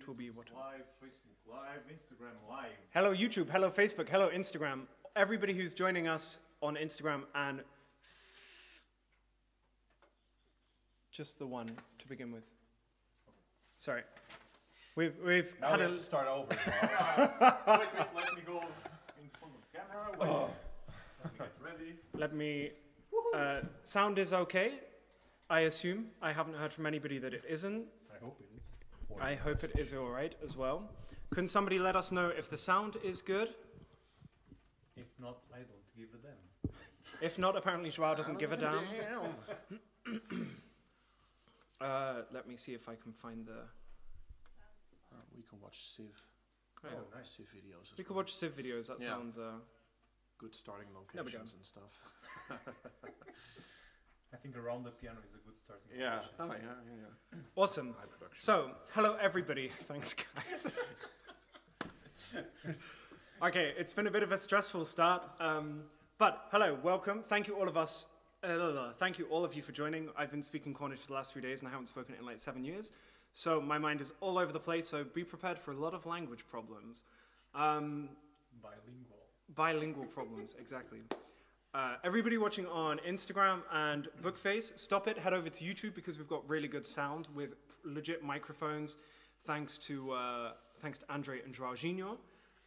it will be what? Live, Facebook Live, Instagram Live. Hello YouTube, hello Facebook, hello Instagram. Everybody who's joining us on Instagram and just the one to begin with. Sorry. We've Now had we a... have to start over. Wait, let me go in front of the camera. Wait. Let me get ready. Let me... sound is okay, I assume. I haven't heard from anybody that it isn't. I hope it is. I hope it is all right as well. Can somebody let us know if the sound is good? If not, I don't give a damn. If not, apparently Joao doesn't give a damn. Let me see if I can find the... We can watch Civ. Oh, yeah. Nice Civ videos. We could watch Civ videos, that Yeah. sounds... Good starting There we go. locations and stuff. I think around the piano is a good starting Yeah. position. Yeah. Awesome. High production. So, hello everybody. Thanks, guys. Okay, it's been a bit of a stressful start, but hello, welcome. Thank you all of us. Thank you all of you for joining. I've been speaking Cornish for the last 3 days, and I haven't spoken it in like 7 years. So my mind is all over the place. So be prepared for a lot of language problems. Bilingual. Bilingual problems, exactly. Everybody watching on Instagram and Bookface, stop it, head over to YouTube because we've got really good sound with legit microphones, thanks to Andre and Jorginho.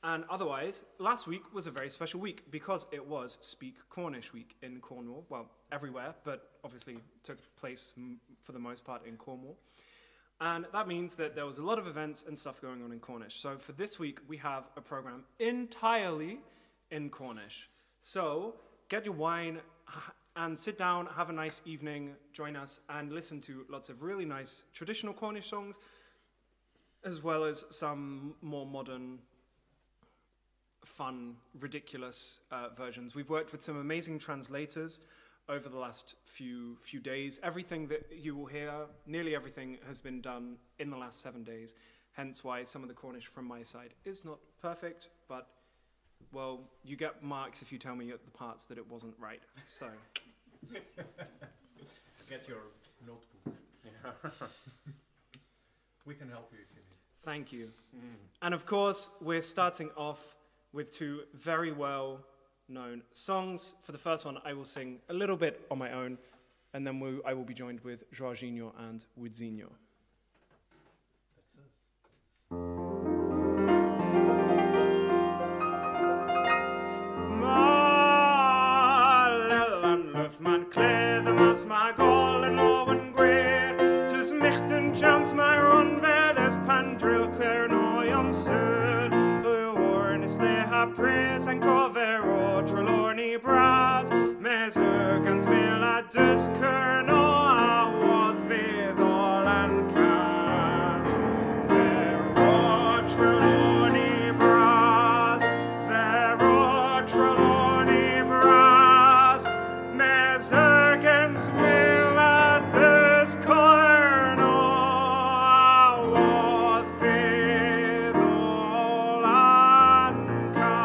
And otherwise, last week was a very special week because it was Speak Cornish Week in Cornwall. Well, everywhere, but obviously took place for the most part in Cornwall. And that means that there was a lot of events and stuff going on in Cornish. So for this week, we have a program entirely in Cornish. So get your wine and sit down, have a nice evening, join us, and listen to lots of really nice traditional Cornish songs, as well as some more modern, fun, ridiculous versions. We've worked with some amazing translators over the last few days. Everything that you will hear, nearly everything has been done in the last 7 days, hence why some of the Cornish from my side is not perfect, but, well, you get marks if you tell me at the parts that it wasn't right, so. Get your notebook. Yeah. We can help you if you need. Thank you. And of course, we're starting off with two very well-known songs. For the first one, I will sing a little bit on my own, and then I will be joined with Jorginho and Widzinho. That's us. Man kläder mas ma golden oven great tus michten jumps my run vedes pandril clear no on sud warnis le ha praise and cover o trelawney bras mes urgens mil a dus kerno a what with all and cas vero trelawney bras vero trelawney bras mes urgens mil a dus kerno a what with all and cas.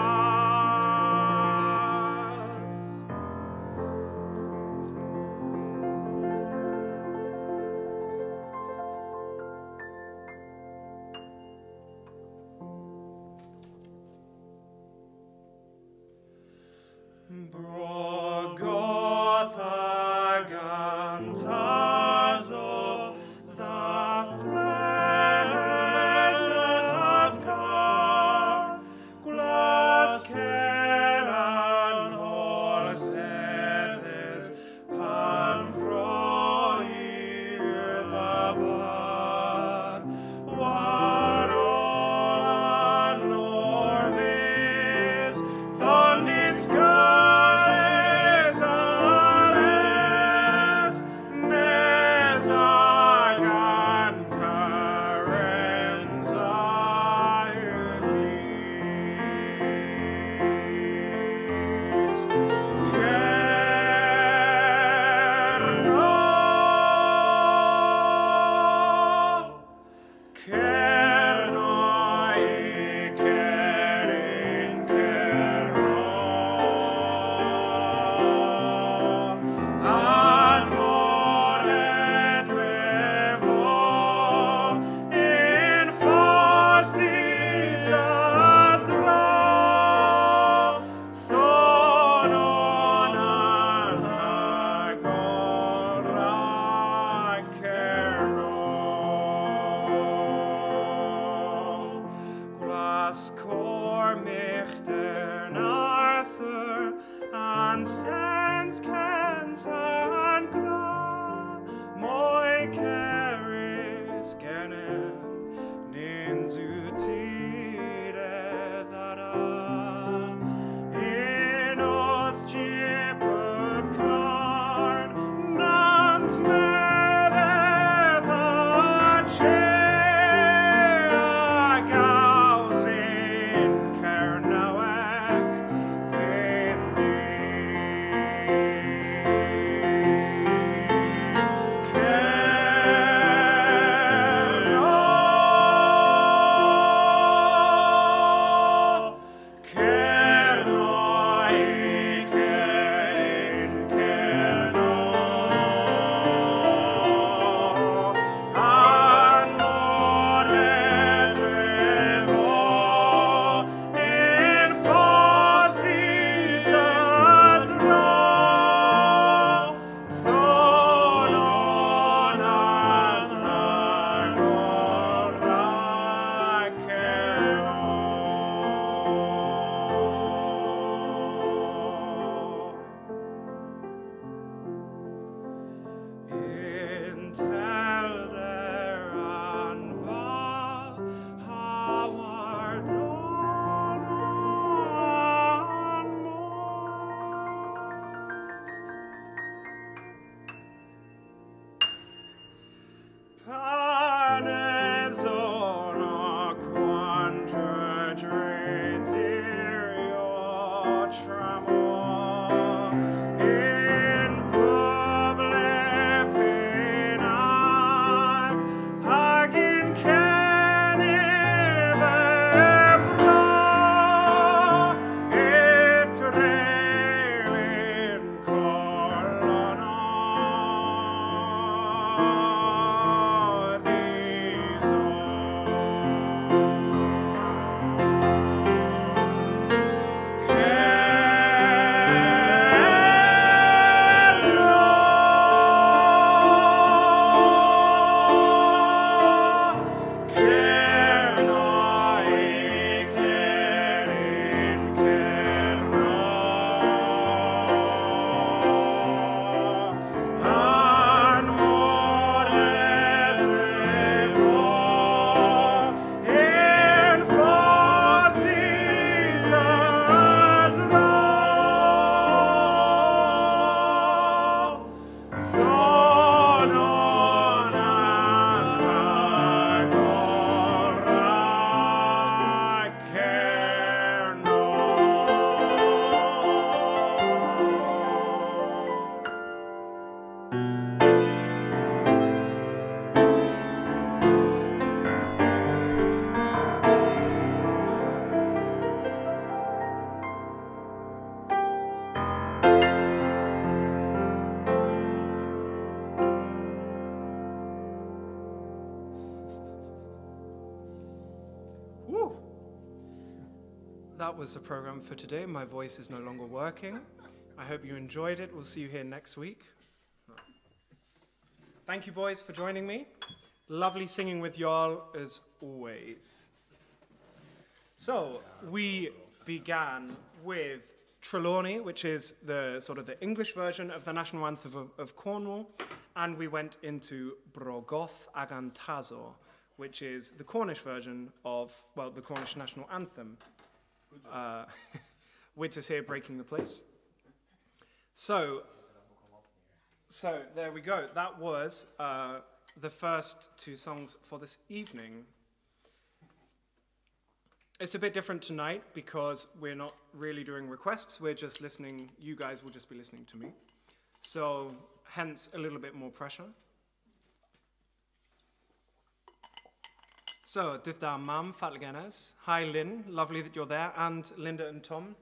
sens kens han gra, moi keris genen, nins utire thara, in os jipub karn, nans medeth a chair, gaus in Kernawek, Panezona quandra dredirio tremor in public pinag hagin canivebra et relin colonna. Woo! That was the program for today. My voice is no longer working. I hope you enjoyed it. We'll see you here next week. Thank you, boys, for joining me. Lovely singing with y'all, as always. So, we began with Trelawney, which is the sort of the English version of the national anthem of Cornwall, and we went into Brogoth Agantazo, which is the Cornish version of, well, the Cornish national anthem. Witt is here breaking the place. So there we go. That was the first two songs for this evening. It's a bit different tonight because we're not really doing requests. We're just listening. You guys will just be listening to me. So hence a little bit more pressure. So, Difda Mam Fatligenes. Hi, Lynn. Lovely that you're there. And Linda and Tom.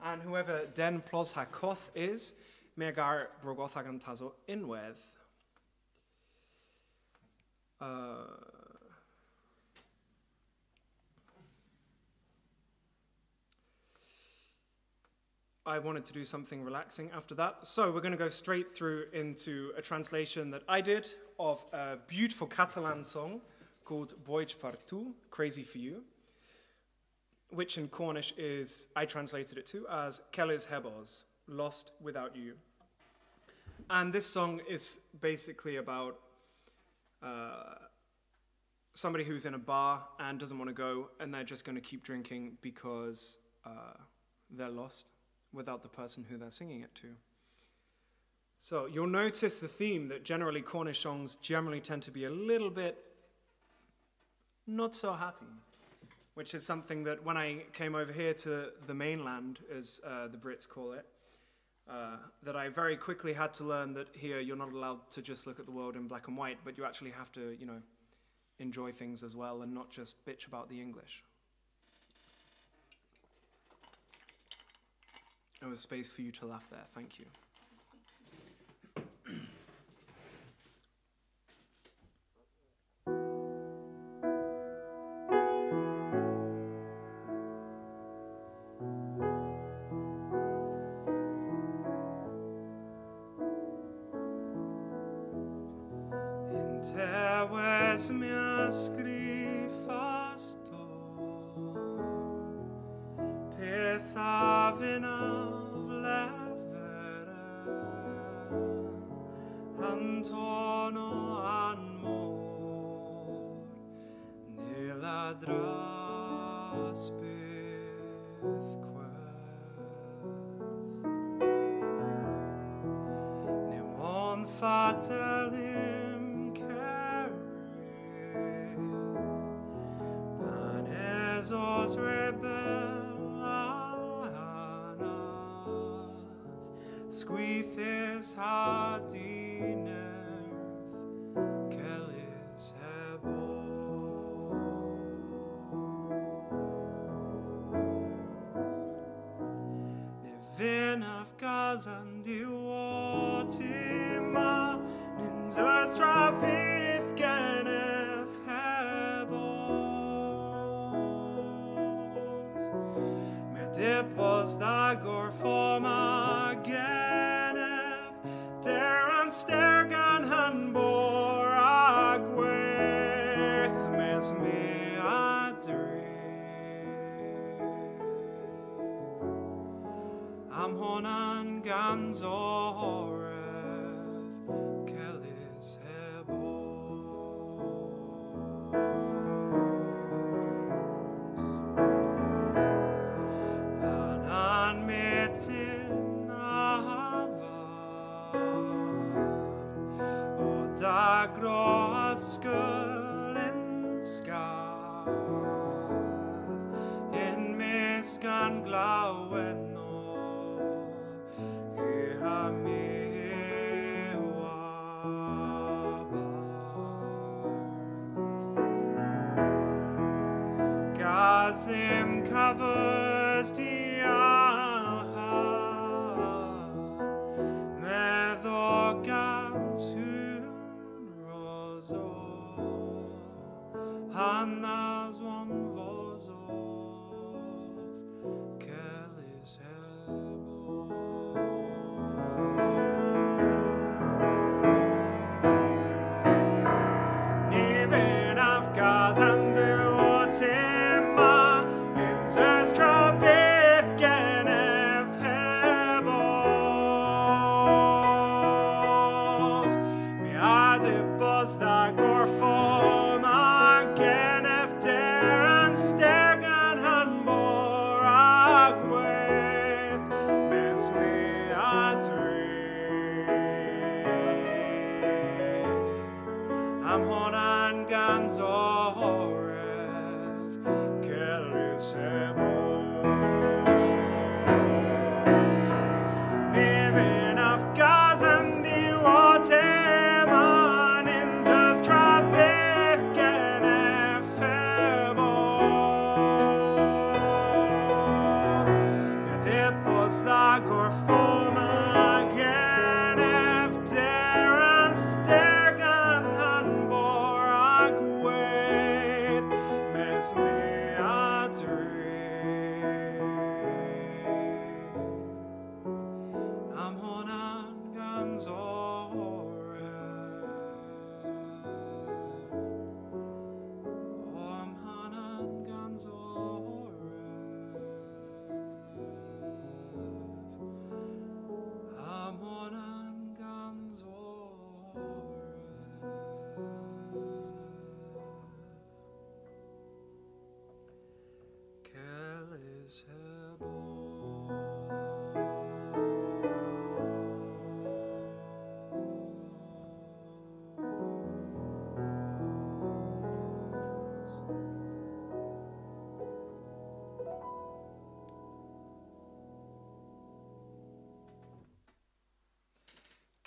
And whoever Den Plos Hakoth is, Megar Brogoth Agantazo Inweth. I wanted to do something relaxing after that. So we're going to go straight through into a translation that I did of a beautiful Catalan song called Boig per tu, Crazy for You, which in Cornish is, I translated it to as Kellis Hebos, Lost Without You. And this song is basically about somebody who's in a bar and doesn't want to go, and they're just going to keep drinking because they're lost without the person who they're singing it to. So you'll notice the theme that generally Cornish songs generally tend to be a little bit not so happy, which is something that when I came over here to the mainland, as the Brits call it, that I very quickly had to learn that here you're not allowed to just look at the world in black and white, but you actually have to, you know, enjoy things as well and not just bitch about the English. There was space for you to laugh there, thank you. Mea scrifa sto Pethavin av levere Antono anmor Nilla draspith Ne on fatelim Os rebellanav Squeethis hadinerv Kellis hebo Nevin of Gazan diwatima Ninjas travith genef hebo Dippos da gorforma genef Deran stergan hanbor agweth Mes me Am honan ganzorev Kellis hebo Tin avar O dagro askulin skav In miskan glaueno Iha mi Gazim covers Hannas one vozov Kellis hebo Nivin av Gazan duotima Ninjas travith genef hebos Mi adipos da gorforma genef deran stergan hanbor agweth Mes me Am honan ganzorev Kellis hebo Nivin of Gazan diwatema Ninjas travith genef hebos Dippos da gorforma genef deran stergan hanbor agweth Mes me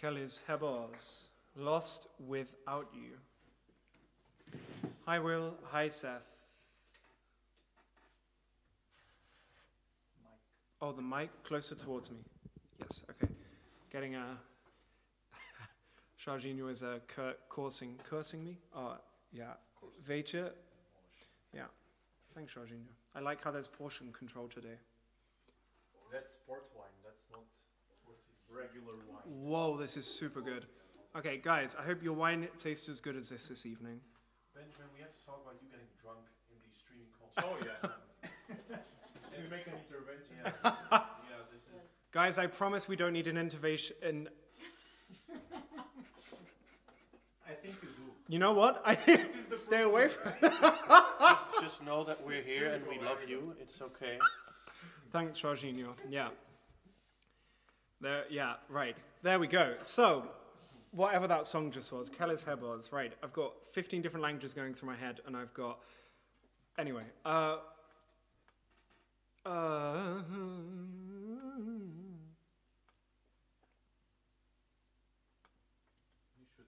Kelly's Hebos, Lost Without You. Hi Will, hi Seth. Oh, the mic closer towards me. Yes, okay. Getting a... Jorginho is cursing me. Oh, yeah. Veitje. Yeah. Thanks, Jorginho. I like how there's portion control today. That's port wine, that's not regular wine. Whoa, this is super good. Okay, guys, I hope your wine tastes as good as this evening. Benjamin, we have to talk about you getting drunk in these streaming calls. Oh yeah. Can we make an intervention? Yeah, this is... Guys, I promise we don't need an intervention. I think you do. You know what? Stay away from it. just know that we're here and we love you. It's okay. Thanks, Jorginho. Yeah. There, yeah, right. There we go. So, whatever that song just was, Kelly's Hebos, right. I've got 15 different languages going through my head, and I've got... Anyway. You should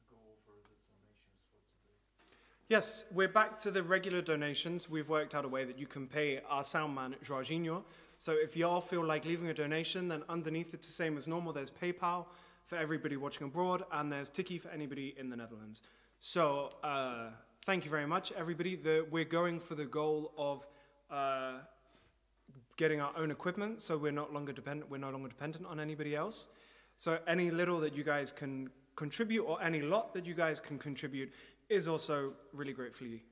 go over the donations for today. Yes, we're back to the regular donations. We've worked out a way that you can pay our sound man, Jorginho. So if y'all feel like leaving a donation, then underneath it's the same as normal. There's PayPal for everybody watching abroad, and there's Tiki for anybody in the Netherlands. So thank you very much, everybody. We're going for the goal of getting our own equipment, so we're no longer dependent on anybody else. So any little that you guys can contribute, or any lot that you guys can contribute, is also really gratefully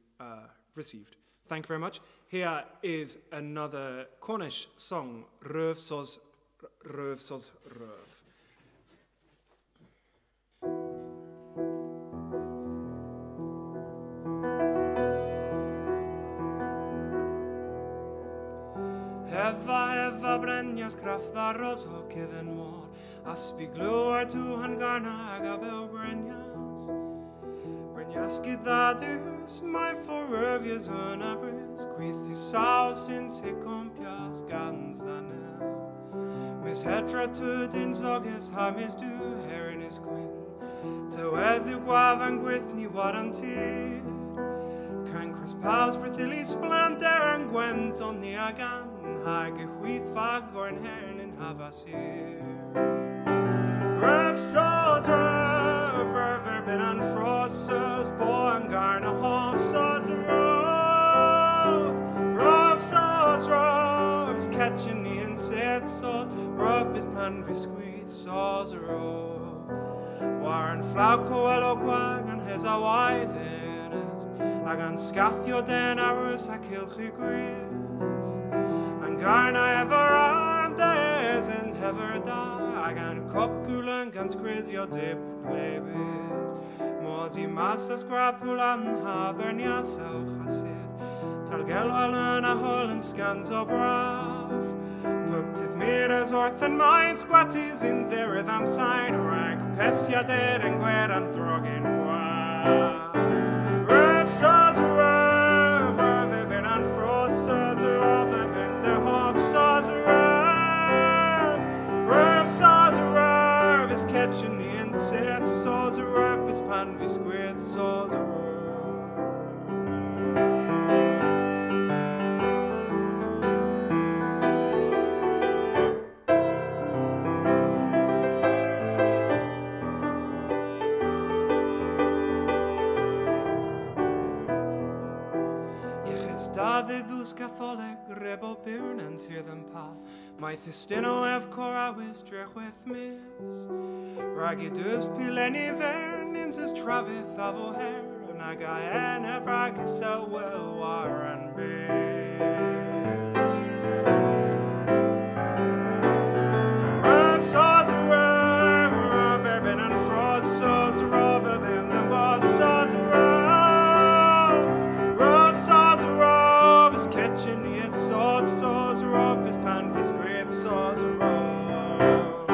received. Thank you very much. Here is another Cornish song, Röv Sos Röv. Heva brenjas kraftar og så kiden mor Aspi glor tu han garna agabel brenjas Brenjas gidadus my forøvjes unabris Grithi saus in se kompias gansanel Mis hetra tu din soges hamis du herin is quinn To edhu guavan gwithni warantir Cancros paus brithili splenter and gwent on the agan Hage huith fagorn hern in havas here Röv sås röv Röver an frossos Boan garna hof sås röv Röv sås rövs Catchen in set sås Röv bis pan viskuith sås röv Warren flauco eloquag and hes a widenes Agan scathio den arus ha kilchi gris Garna ever andes and ever da Agan coculan gans crisio dip plebis Mosi massa scrapulan habernia so hasid Talgel halen a holen scans o brav Puptiv miras orthen mind squatties in there them sign Rank pesia dead and gwed and throgin guaf Röv saws röv Röv ben an frost saws röv Röv saws röv is catching in set saws röv is pan vi squid saws röv Davidus Catholic rebel birnans hear them pal My thistino ev cora wis drech with miss Ragidus pileni vern intus travith avo her Naga en evragis a well war and bears Röv saws röv Röv erben and frost saws röv erben the was saws röv Röv saws röv Catching it saws röv is pan vis great saws röv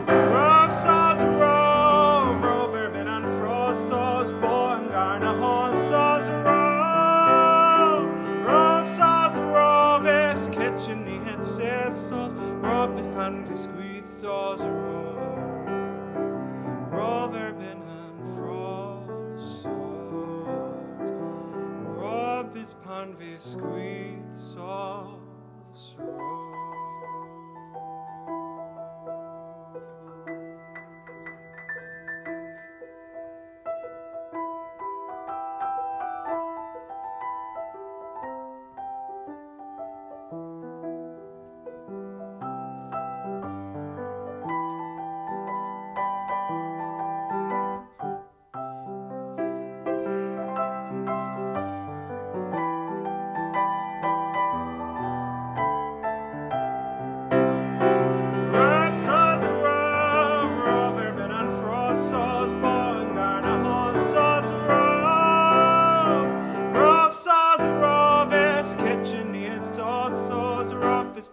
Röv saws röv Röv erben and frost saws boan garna hon saws röv Röv saws röv is catching it saws röv is pan vis great saws röv pan vi squeath sauce rose.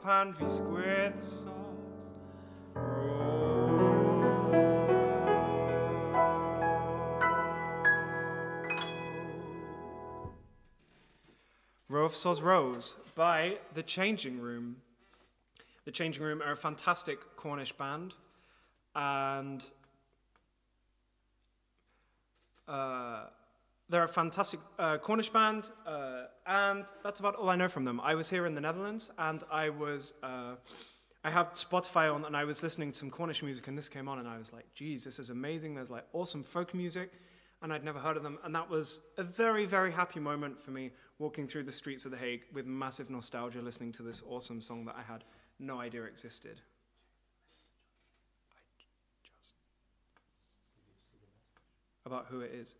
Pan vi squith sauce Rove Soz Rose by The Changing Room. The Changing Room are a fantastic Cornish band, and they're a fantastic Cornish band, and that's about all I know from them. I was here in the Netherlands, and I had Spotify on, and I was listening to some Cornish music, and this came on, and I was like, geez, this is amazing. There's like awesome folk music, and I'd never heard of them, and that was a very, very happy moment for me, walking through the streets of The Hague with massive nostalgia, listening to this awesome song that I had no idea existed. About who it is.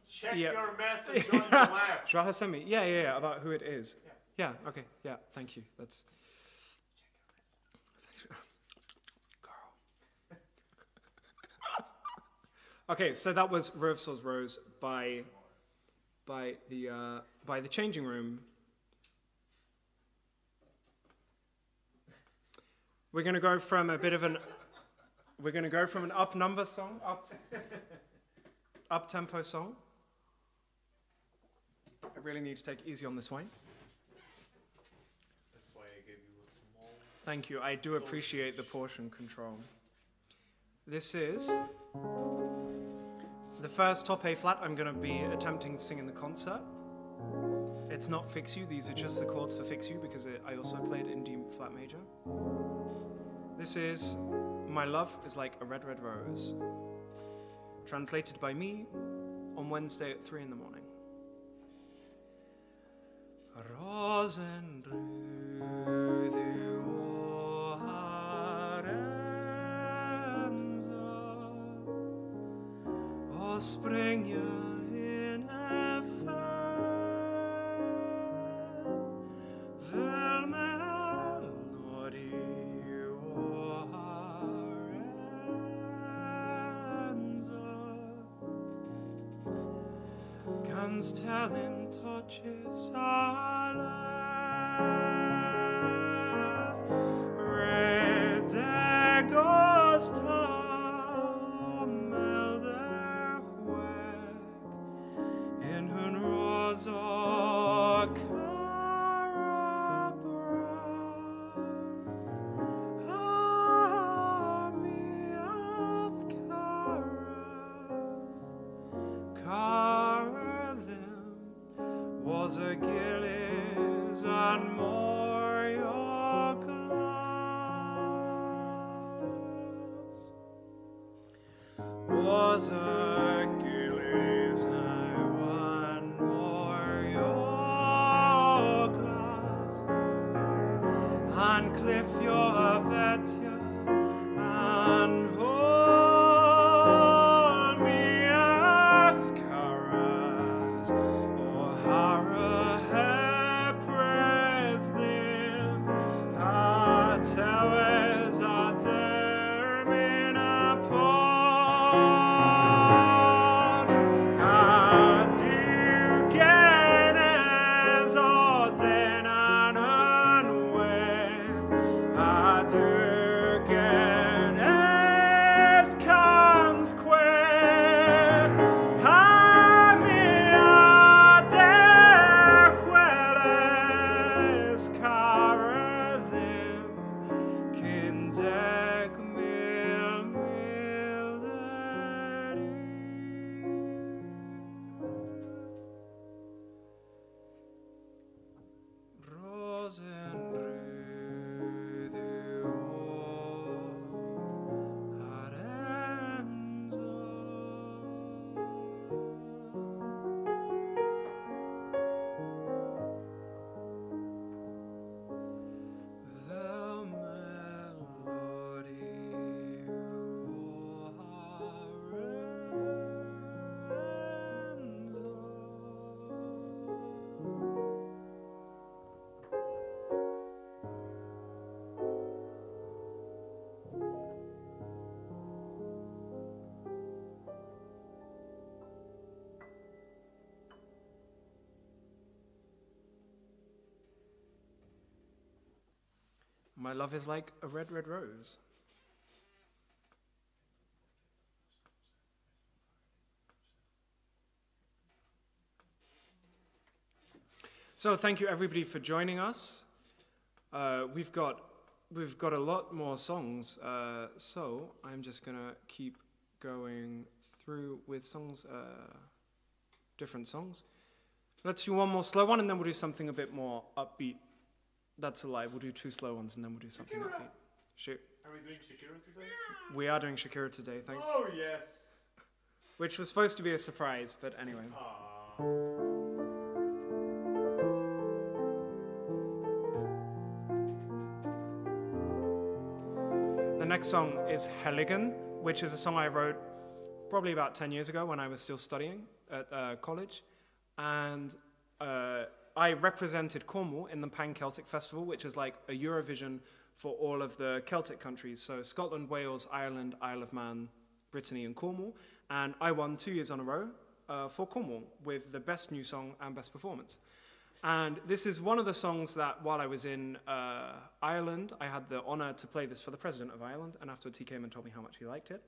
Check Yeah. your message on the left. Shraha sent me. Yeah, about who it is. Yeah, okay, yeah, thank you. That's. Girl. Okay, so that was Rove Soz Rose by the Changing Room. We're gonna go from a bit of an. We're gonna go from an up number song, up tempo song. I really need to take it easy on this wine. That's why I gave you a small. Thank you. I do appreciate the portion control. This is the first top A flat I'm going to be attempting to sing in the concert. It's not Fix You. These are just the chords for Fix You because I also played in D flat major. This is My Love is Like a Red, Red Rose. Translated by me on Wednesday at 3 in the morning. Rosenröde o Harenza o springa in Vel melodi o Harenza Guns telling touches our love Red goes melder weg in hun rosa was a Gillies and more your glass was a Gillies and one more your glass and cliff your vetja and hold me afkaras or Hara praise them tewes a termina My love is like a red, red rose. So thank you everybody for joining us. We've got a lot more songs, so I'm just gonna keep going through with songs, different songs. Let's do one more slow one, and then we'll do something a bit more upbeat. That's a lie. We'll do 2 slow ones, and then we'll do something upbeat. Shoot. Are we doing Shakira today? We are doing Shakira today, thanks. Oh, yes. Which was supposed to be a surprise, but anyway. The next song is Helligan, which is a song I wrote probably about 10 years ago when I was still studying at college. And I represented Cornwall in the Pan-Celtic Festival, which is like a Eurovision for all of the Celtic countries. So Scotland, Wales, Ireland, Isle of Man, Brittany, and Cornwall. And I won 2 years in a row for Cornwall with the best new song and best performance. And this is one of the songs that while I was in Ireland, I had the honor to play this for the president of Ireland. And afterwards he came and told me how much he liked it.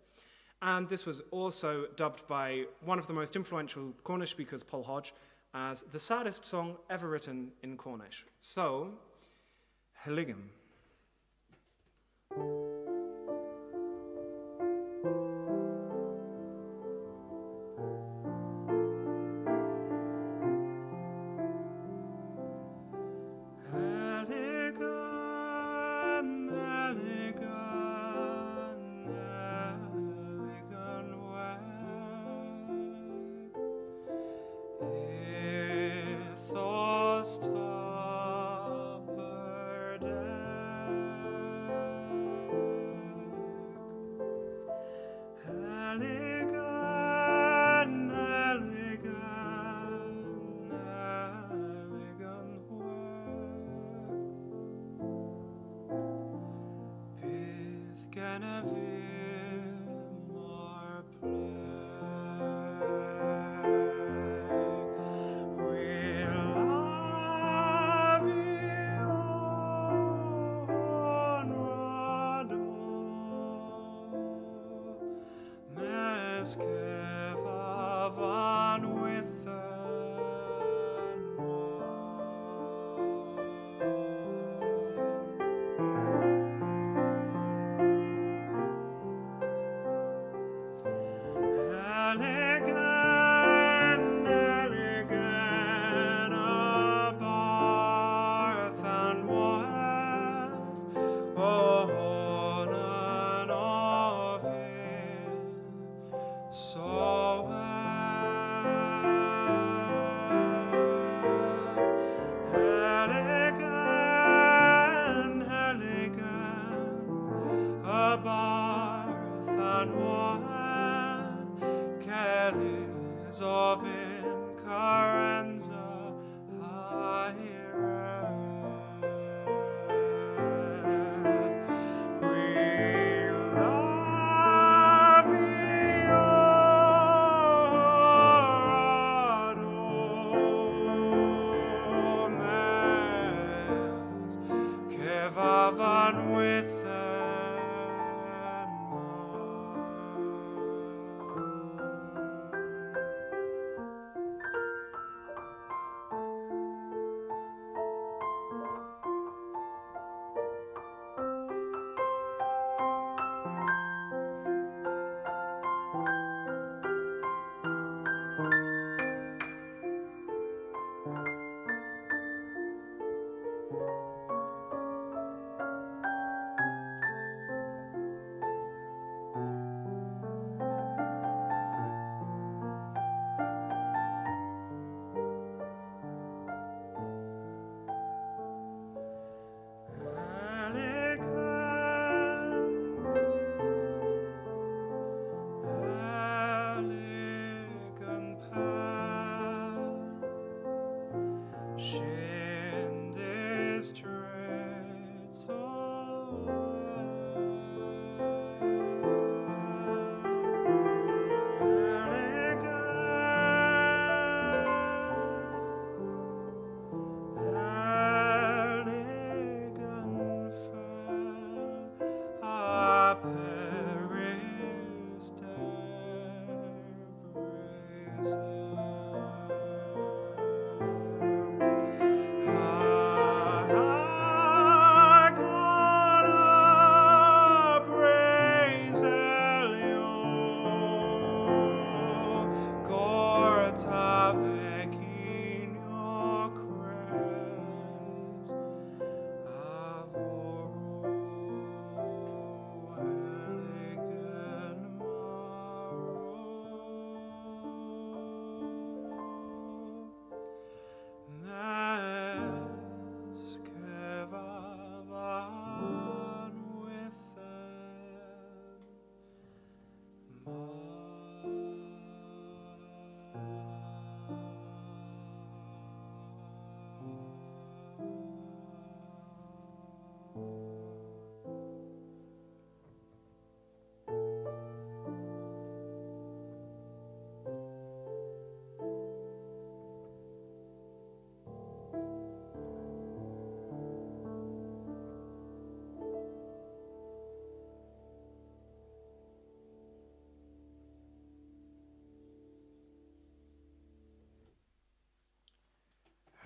And this was also dubbed by one of the most influential Cornish speakers, Paul Hodge, as the saddest song ever written in Cornish. So, Helligan.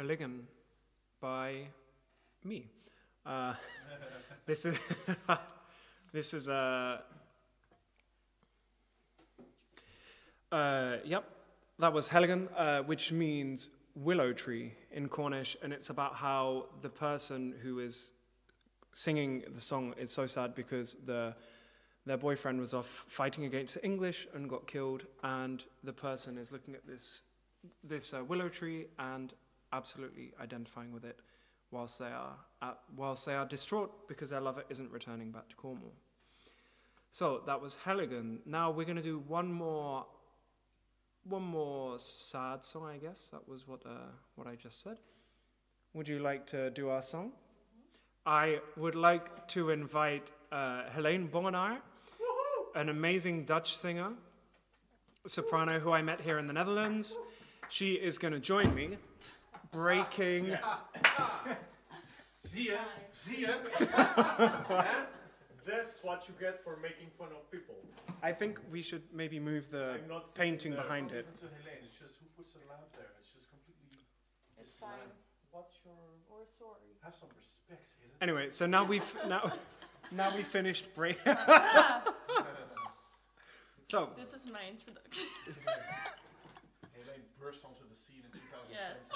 Heligan by me. This is this is yep, that was Heligan, which means willow tree in Cornish, and it's about how the person who is singing the song is so sad because their boyfriend was off fighting against the English and got killed, and the person is looking at this willow tree and absolutely identifying with it whilst they are distraught because their lover isn't returning back to Cornwall. So that was Heligan. Now we're going to do one more sad song, I guess. That was what I just said. Would you like to do our song? I would like to invite Helene Bongenaar, an amazing Dutch singer, soprano who I met here in the Netherlands. She is going to join me, breaking... Zie je? That's what you get for making fun of people. I think we should maybe move the I'm not painting sitting there. behind it. To Helene, it's just who puts a lamp there. It's just completely. It's fine. What's your... We're sorry. Have some respect, Helene. Anyway, so now we finished break. So This is my introduction. Helene burst onto the scene in 2020. Yes.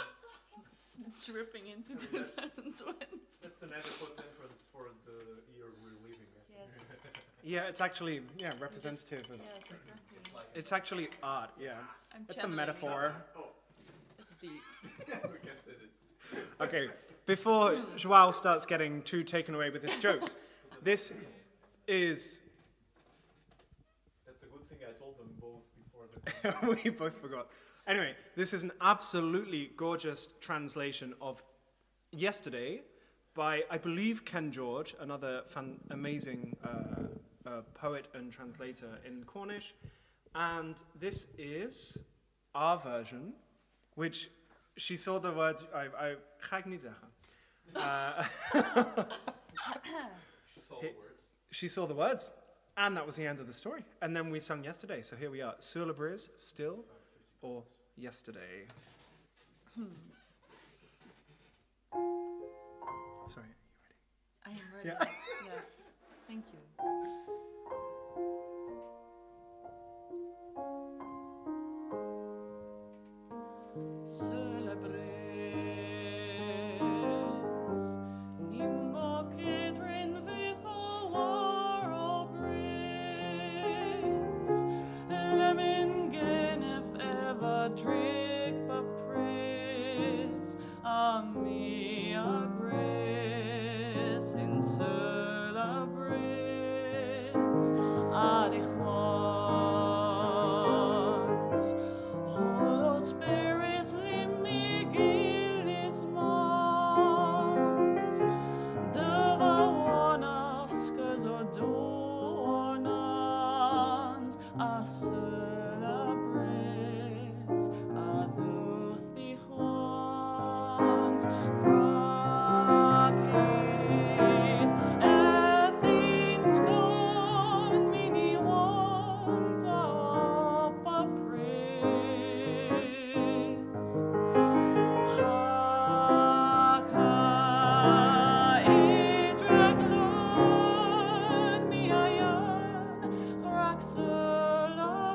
Dripping into I mean, 2020. That's an adequate entrance for the year we're leaving. Yes. yeah, it's actually representative of. Yes, exactly. It's actually art. Yeah, I'm it's a channeling. metaphor. It's deep. We can say this. Okay, before Joao starts getting too taken away with his jokes, this is. That's a good thing I told them both before the... We both forgot. Anyway, this is an absolutely gorgeous translation of Yesterday by, I believe, Ken George, another amazing poet and translator in Cornish. And this is our version, which she saw the word, I ga ik niet zeggen. She saw the words. She saw the words, and that was the end of the story. And then we sung Yesterday, so here we are. Sur le brise, still, or Yesterday. Sorry, I am ready. Yeah. Yes. Thank you. Celebrate nimmo kedrin with a war o breeze. Lemin genef ever drink but praise. A me a grace in celebrate. Adich once. Holy Spirit, limigil mans. Deva wanafskas or donans. A celebrate. A duthich once. Prakith. Athens gone. Mini want up a praise. Haka idraglon mi ayan. Raxela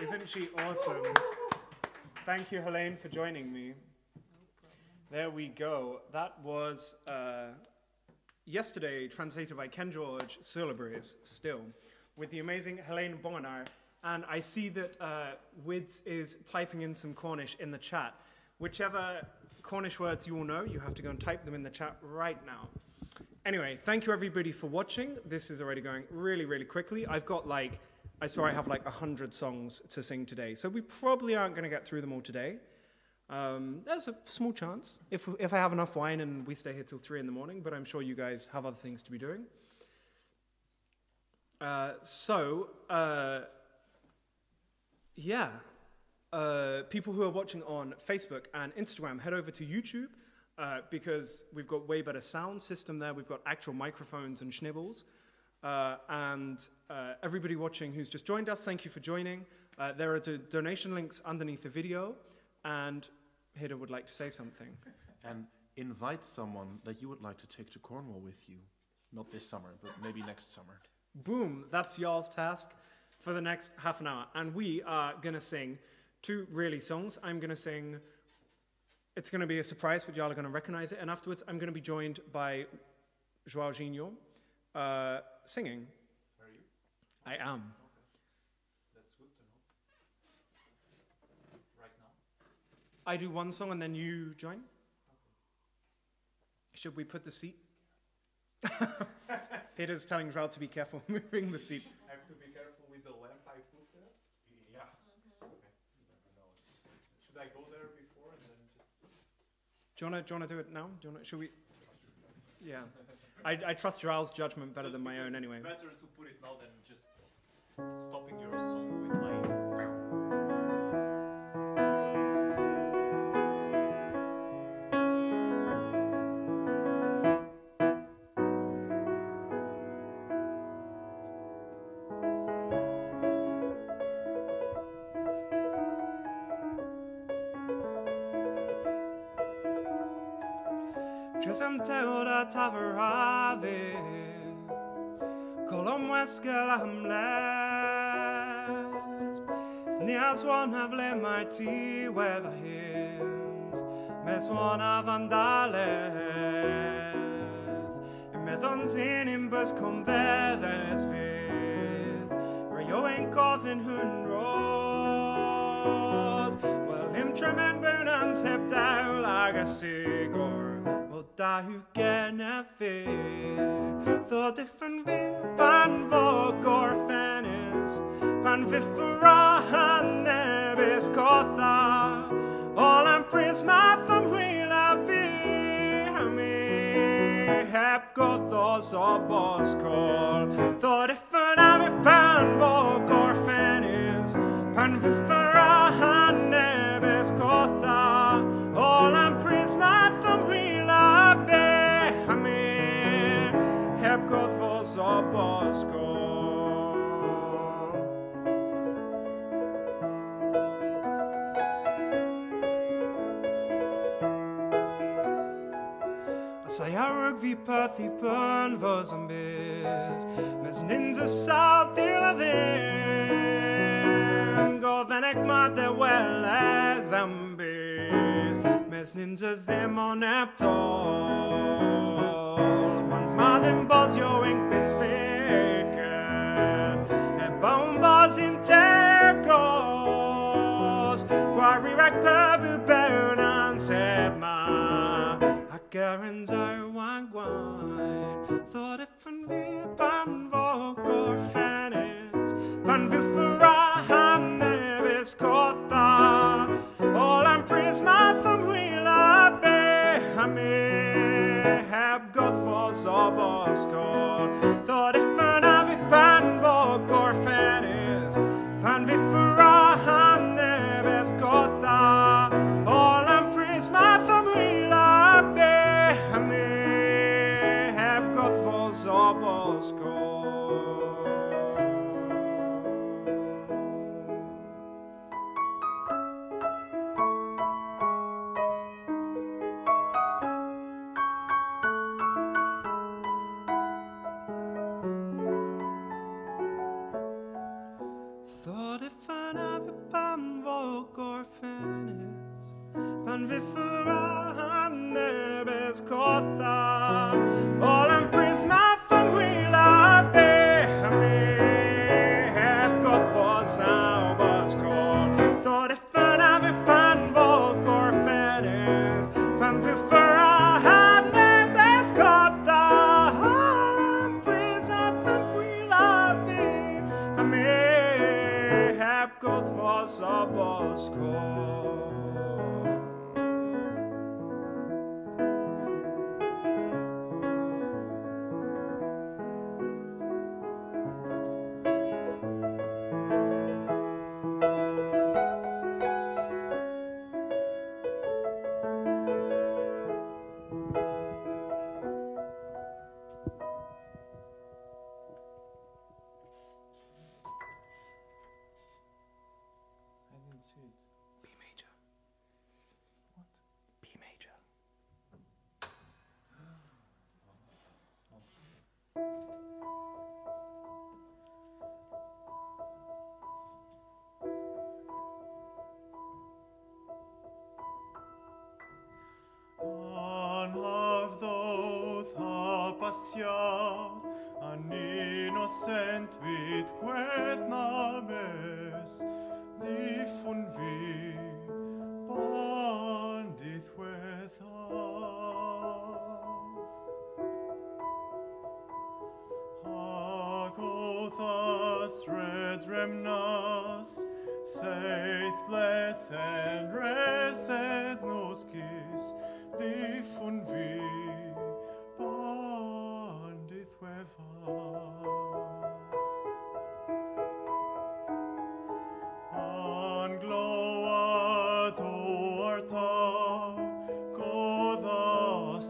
Isn't she awesome? Thank you, Helene, for joining me. There we go. That was yesterday translated by Ken George Syllabries, still, with the amazing Helene Bongenaar. And I see that Wids is typing in some Cornish in the chat. Whichever Cornish words you all know, you have to go and type them in the chat right now. Anyway, thank you everybody for watching. This is already going really, really quickly. I've got like, I swear I have like 100 songs to sing today. So we probably aren't going to get through them all today. There's a small chance if I have enough wine and we stay here till 3 in the morning, but I'm sure you guys have other things to be doing. People who are watching on Facebook and Instagram, head over to YouTube because we've got way better sound system there. We've got actual microphones and schnibbles. Everybody watching who's just joined us, thank you for joining. There are donation links underneath the video, and Hida would like to say something. And invite someone that you would like to take to Cornwall with you. Not this summer, but maybe next summer. Boom, that's y'all's task for the next half an hour. And we are going to sing 2 really songs. I'm going to sing, it's going to be a surprise, but y'all are going to recognize it. And afterwards, I'm going to be joined by João Ginho singing. Are you? I am. Okay. That's good to know. Right now? I do one song and then you join? Should we put the seat? Hida's telling João to be careful moving the seat. I have to be careful with the lamp I put there? Yeah. Okay. You never know. Should I go there before and then just... Do you want to do it now? Should we? Yeah. I trust Joao's judgment better than my own anyway. It's better to put it now than just stopping your song with my... Tresanteuda taverave Colom weskel hamlet Nias one have le mighty weather hymns Mes one av andaleth Medons in imbus kom vedes vith Rio en coffin hun rose Well him tremen bonans hep down like a cigar Da hu genne fyr Thå different vi pan vågor fennis Pan viffera han nebis kotha All am prisma thom huila vi Hami hep gothos och boskol Thå different av pan vågor fennis Pan viffera han nebis kotha All am prisma thom huila Heb gått för så på skål. Alltså jag rög vi pöth i pön för som bis Mes ninja salt till them Gå venek mother well as zombies Mes ninjas them on Neptune Hans maden bas jo ink besviken Bombas in terkos Quarry rack pöbu bönan sebma Ackerens are wang Thought if and vi pan vågor fennis Pan viffera han nebis kotha All am prisma thom huila behami Heb gått för så boskål Thought if an avi pan vågor fennis Pan viffera han nebis kotha All am prisma thom huila behami Heb gått för så boskål Thought if an avi fenis, pan vi föran nebes kotha, olen prisma from wheel vi heb gått för saubas kort, då det föna vi pan vågor fenis, pan vi föran nebes kotha, olen prisma from wheel vi heb gått för saubas kort. I didn't see it. B major. What? B major. An av those hapasia, an innocent vid quetnabes, difun vi bandith Hagothas redremnas, seith bleth en reset noskis, difun vi bandith An gloa thorta, gothas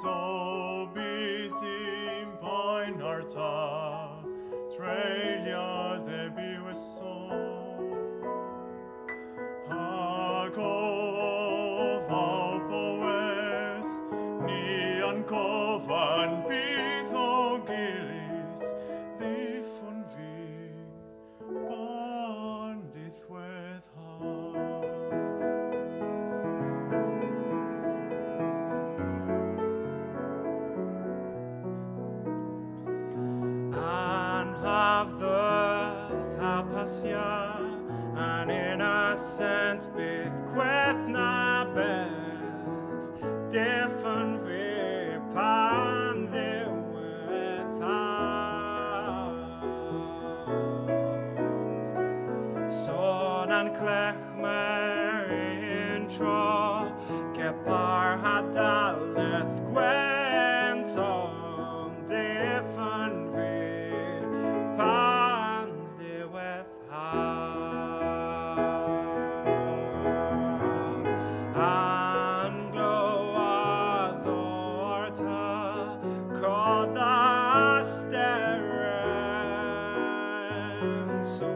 so bisim painarta, trelia debius Hagovapoes, nian kovan pithogilis, difun vi bandith An have the thapasia, an innocent bith quethnabes, different vi pan the son an klechmer intro, kepar hadaleth gwenton, different vi pan the an gloa thorta, koda steren, so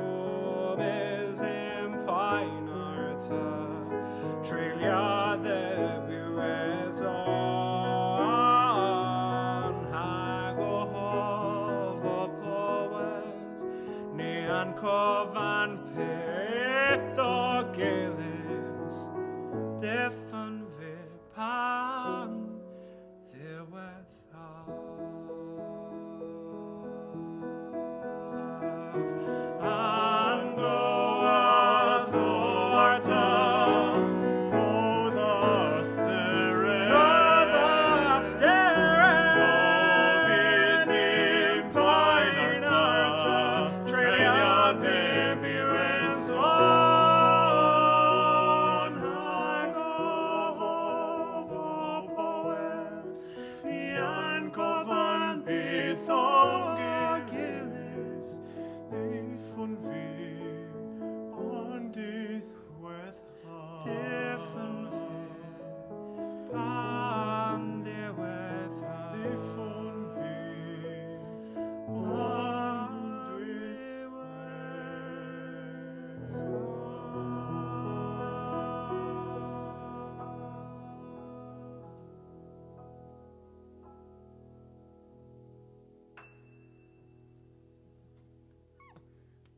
Trelia the bues on Hagohovopoes, Nean Kovan Pithogelis, Defan Vipan, the Anglo Thorta.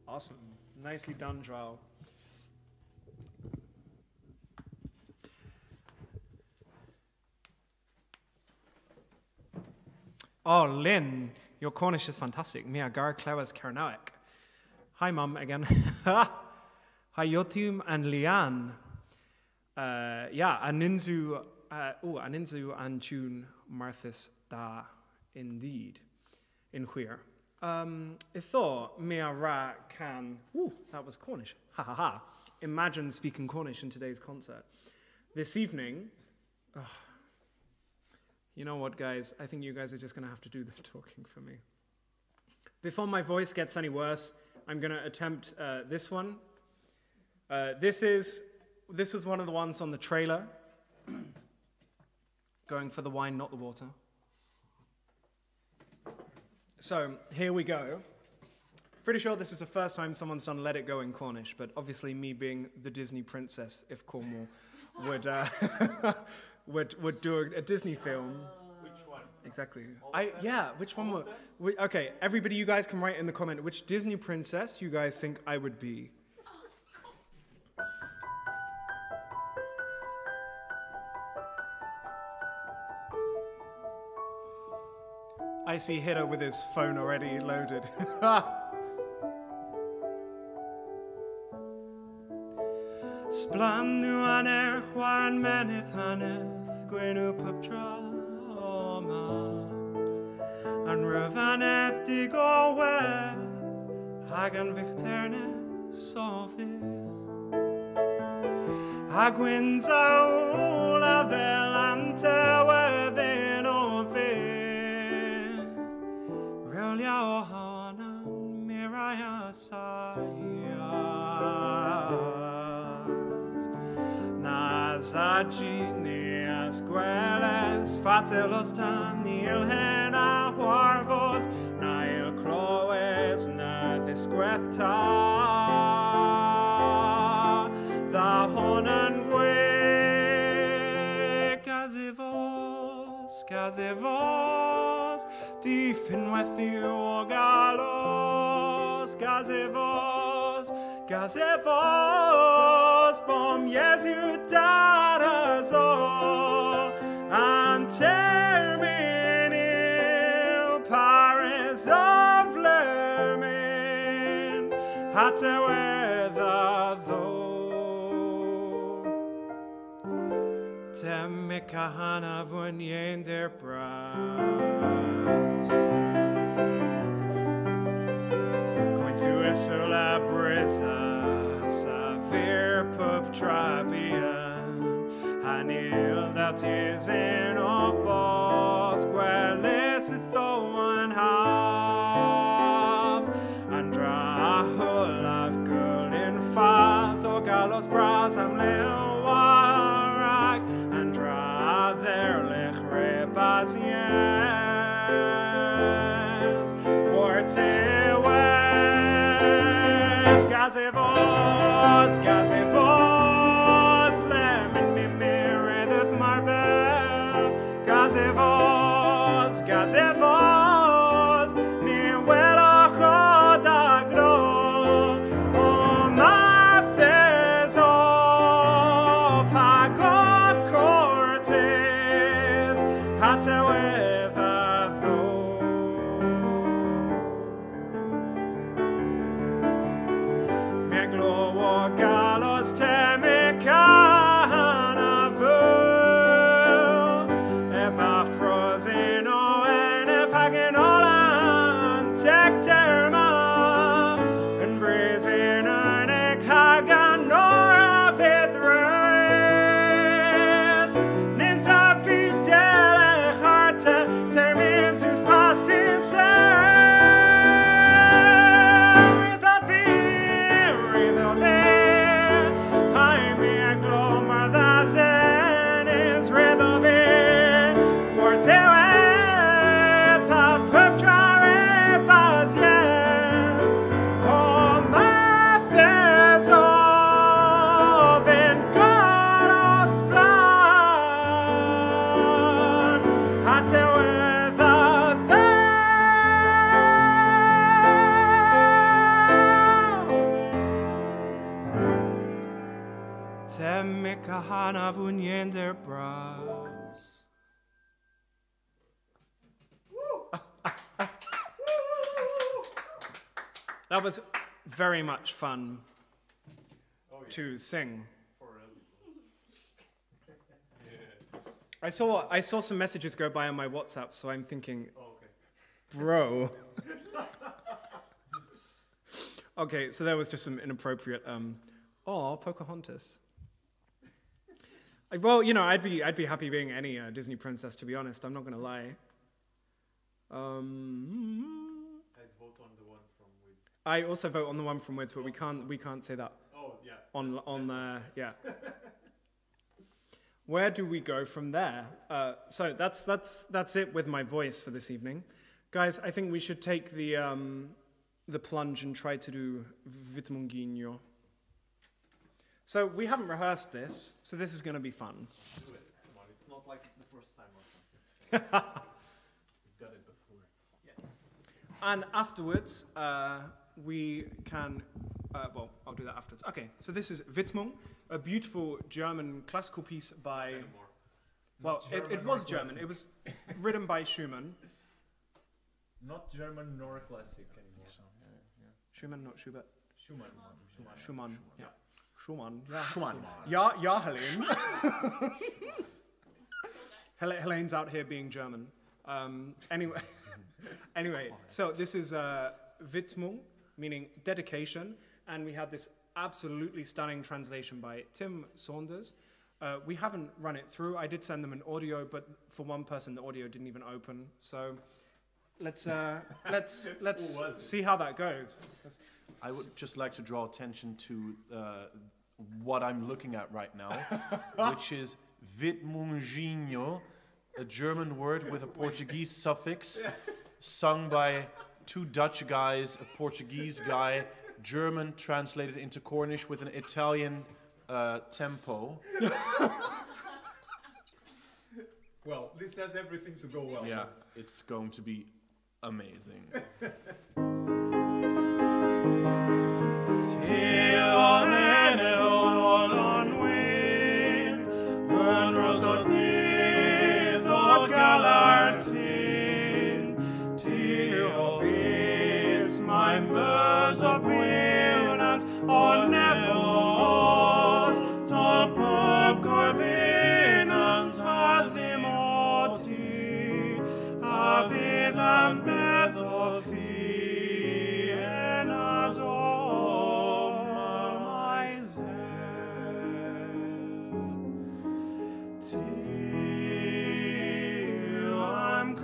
Awesome. Nicely done, Joao. Oh, Lynn, your Cornish is fantastic. Mia gar clywes Carnoic. Hi, Mum, again. Hi, Yotum and Lian. Yeah, aninzu antune Marthas da, indeed, in Huir. Ithor mea ra can, that was Cornish, ha ha ha, imagine speaking Cornish in today's concert. This evening, you know what, guys, I think you guys are just going to have to do the talking for me. Before my voice gets any worse, I'm going to attempt this one. This was one of the ones on the trailer. Going for the wine, not the water. So, here we go. Pretty sure this is the first time someone's done Let It Go in Cornish, but obviously me being the Disney princess, if Cornwall would do a Disney film. Which one? Exactly. Which one would... Okay, everybody, you guys can write in the comment which Disney princess you guys think I would be. I see Hidda with his phone already loaded. Splannu an chwaran menydd haneth gwenu pubdrama An ryfanedd digowedd hag an fichternes o fyr A gwynsawl a fel antewedd o fyr Rewlia o hanan mirai a Zagini as gweles fatelos tam nil hen a huarvos na il cloes na ddisgwethta dda honan gwe gazefos di finwethu o galos gazefos bom Jesu darazo an terminil pares of lermin hatewedda tho temikahana vunyen der bras going to esula brisa Savir pup trabian Hanil that is in of bos Gwelis thoan half Andra hulav gulin faz O galos bras am lewarak Andra there lich rebaziens Wartewef Gazevos, lemon me meredith marbel Gazevos, ni wela chodagro O mathes of Hagod Cortes Hatewedda tho Meglo o galos temekana vul If a frozen o en if hagen olan tek terma And brazen ernek hagan nora vidres Ninta fidele harte termins whose past is Temmekahana vunyender bras. That was very much fun to sing. I saw some messages go by on my WhatsApp, so I'm thinking, bro. Okay, so there was just some inappropriate. Pocahontas. Well, you know, I'd be happy being any Disney princess, to be honest. I'm not gonna lie. I'd vote on the one from Wiz. I also vote on the one from Wiz, but we can't say that Oh, yeah. on yeah. Where do we go from there? So that's it with my voice for this evening, guys. I think we should take the plunge and try to do Vitmunginho. So we haven't rehearsed this, so this is going to be fun. Do it. Come on, it's not like it's the first time or something. We've done it before. Yes. And afterwards, we can. Well, I'll do that afterwards. Okay, so this is Widmung, a beautiful German classical piece by. Anymore. Well, Not it German was nor German. classic. It was written by Schumann. Not German nor classic anymore. Schumann, not Schubert. Schumann. Schumann. Yeah. Schumann. Yeah. Schumann. Yeah, Helene. Helene's out here being German. Anyway, so this is Widmung, meaning dedication, and we had this absolutely stunning translation by Tim Saunders. We haven't run it through. I did send them an audio, but for one person, the audio didn't even open. So let's see how that goes. I would just like to draw attention to what I'm looking at right now, which is Vitmunginho, a German word with a Portuguese suffix, sung by two Dutch guys, a Portuguese guy, German translated into Cornish with an Italian tempo. Well, this has everything to go well. Yeah, it's going to be amazing. Mijn beurs op Wieland, on nevels, top op Corvinans, Hathimoti, Avidam Bethofi, en Azor, myself. Till I'm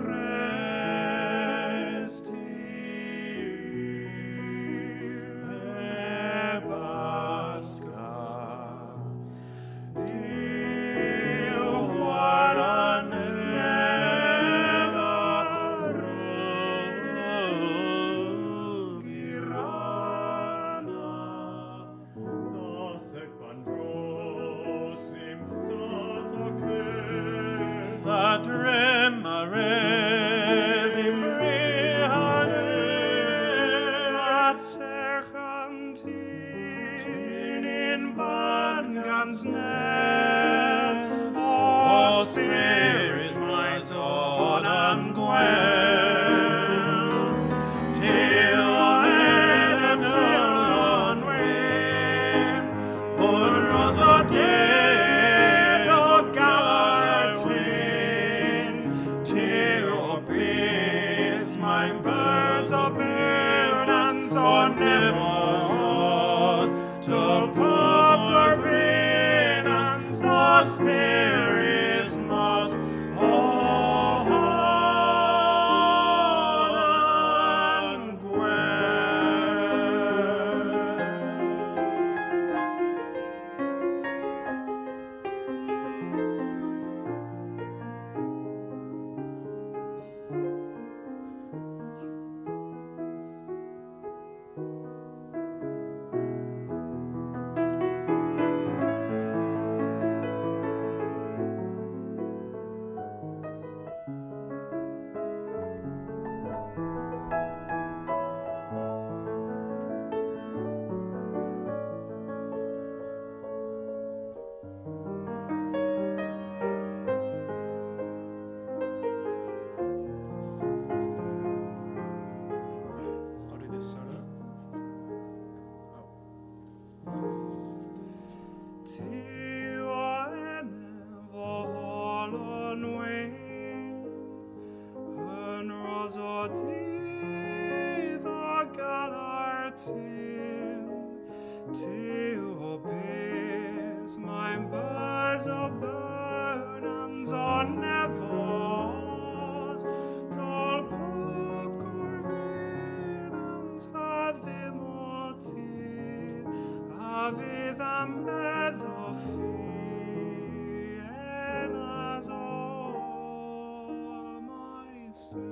Mein böser bönens on nevers, tal popcorvinens ave moti, ave the medophi, and as all myself.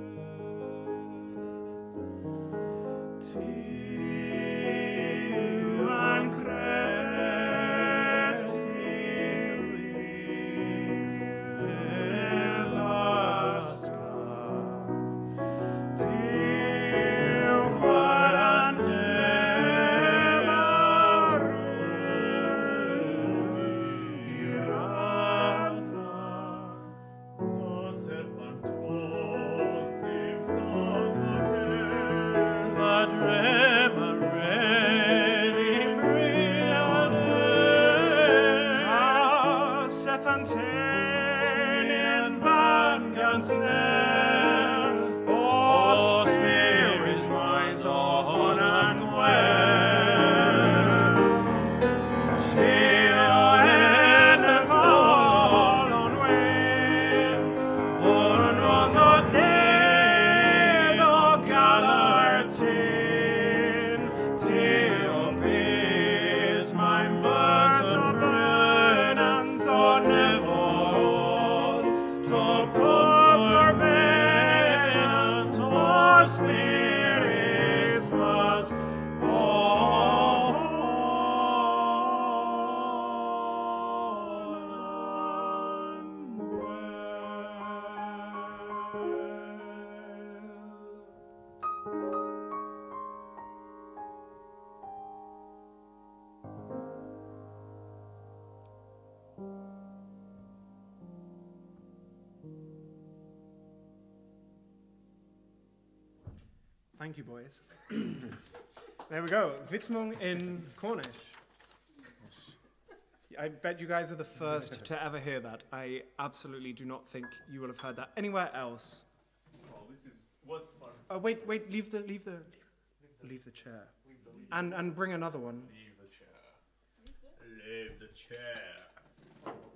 Thank you, boys. There we go. Widmung in Cornish. I bet you guys are the first to ever hear that. I absolutely do not think you will have heard that anywhere else. Oh, this was fun. Oh, wait, leave the chair. And bring another one. Leave the chair. Leave the chair.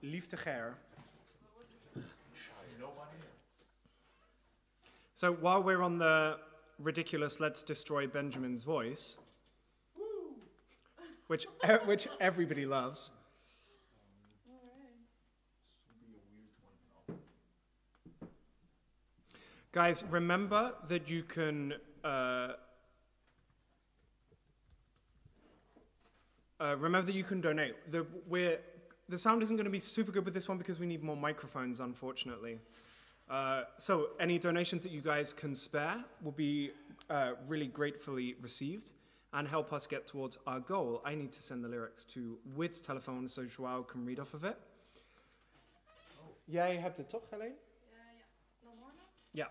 Leave the chair. Nobody else. So while we're on the ridiculous "Let's Destroy Benjamin's Voice," which everybody loves. Guys, remember that you can donate. The sound isn't going to be super good with this one because we need more microphones, unfortunately. So any donations that you guys can spare will be really gratefully received and help us get towards our goal. I need to send the lyrics to Wid's telephone so Joao can read off of it. Jij hebt het toch, Helene? Yeah.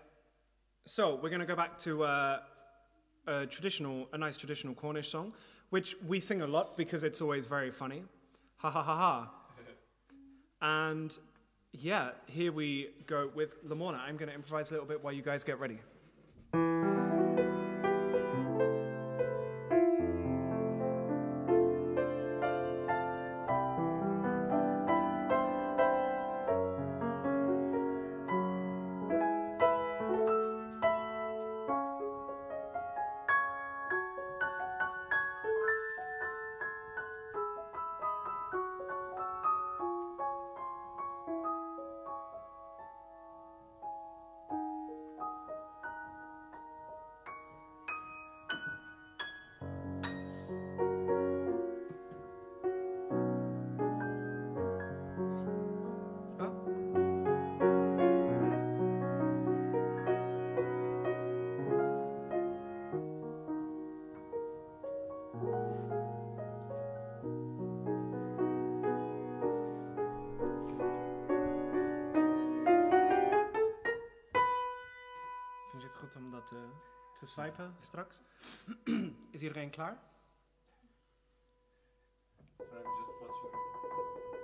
So we're going to go back to a nice traditional Cornish song, which we sing a lot because it's always very funny. Ha ha ha ha. And yeah, here we go with Lamorna. I'm going to improvise a little bit while you guys get ready. Vind je het goed om dat te swipen straks? Is iedereen klaar? and I'm just watching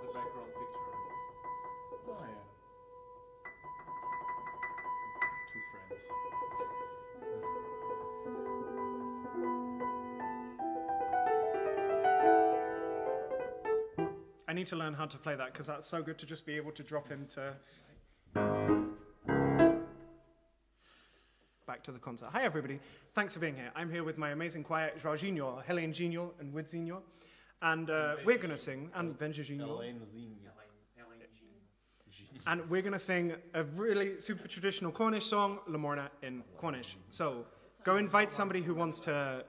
the background picture. Oh yeah. Two friends. I need to learn how to play that because that's so good to just be able to drop into. Back to the concert. Hi everybody, thanks for being here. I'm here with my amazing choir, Jorginho, Helen Ginho, and Woodzinho. And we're going to sing, and Benjaginho. And we're going to sing a really super traditional Cornish song, La Morna, in Cornish. So go invite somebody who wants to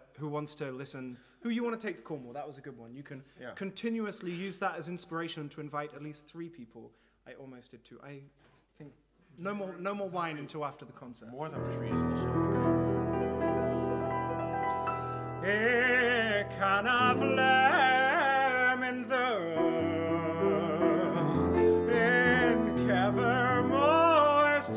listen, who you want to take to Cornwall. That was a good one. You can continuously use that as inspiration to invite at least 3 people. I almost did 2. I think no more wine until after the concert. More than 3 is also Ik kan aflem in the in Kevermoes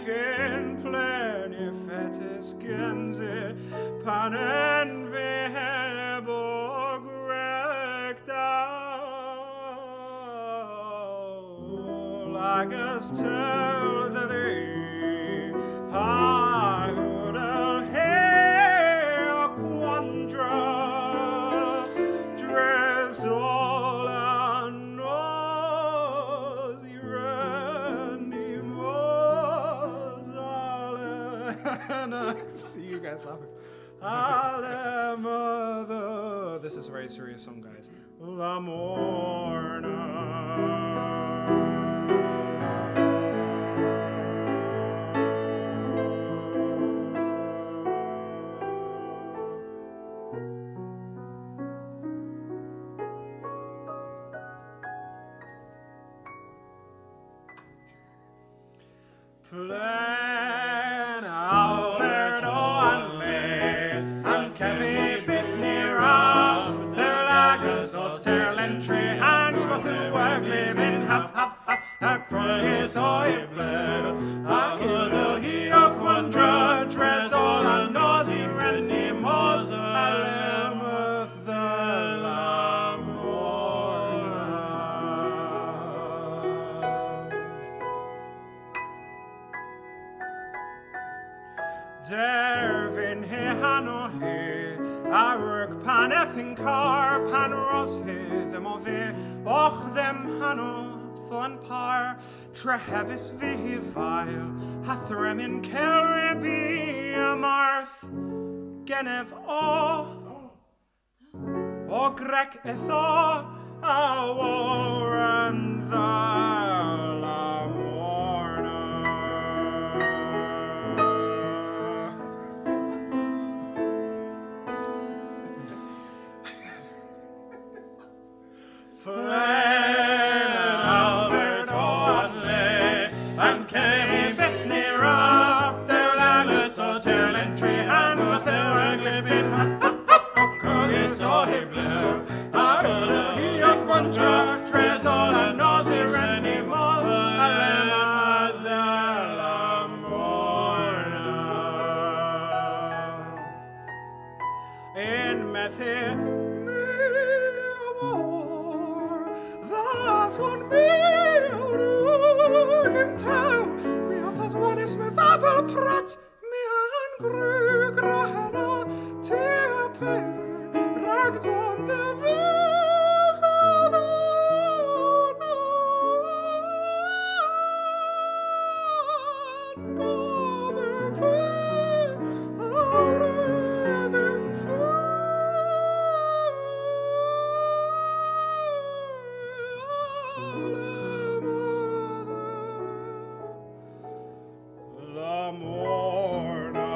in plenty fetis genze panen vebo grekdal lagas tell the thee I would hear quandra dress all I know see you guys laughing. Ale mother. This is a very serious song, guys. La Morna. Plan Albert O'Hanley and Kevin Bithnira, their lagus or terlentry and go through work living half a cries oi blue a hoodle he a quandra dress all a nosy renny mos a lemeth the Dervin he hano he Arug panethin car pan ros he them of och them hano thon par trehevis vihi vile hathrem in Kelribi amarth genev o grec etho awor and the la morna. Plain Albert O'Hanley and Kay Bethany Raft, their lagus o terlentry and with their ugly bit Curtis o he blue, I heard a key o quandra, tres all a nosy renny mos, a lemma the la morna. In Methy, that's one me can tell me of this one is Miss Avel Pratt me an gru grahana tepe ragd on the vis of La Morna.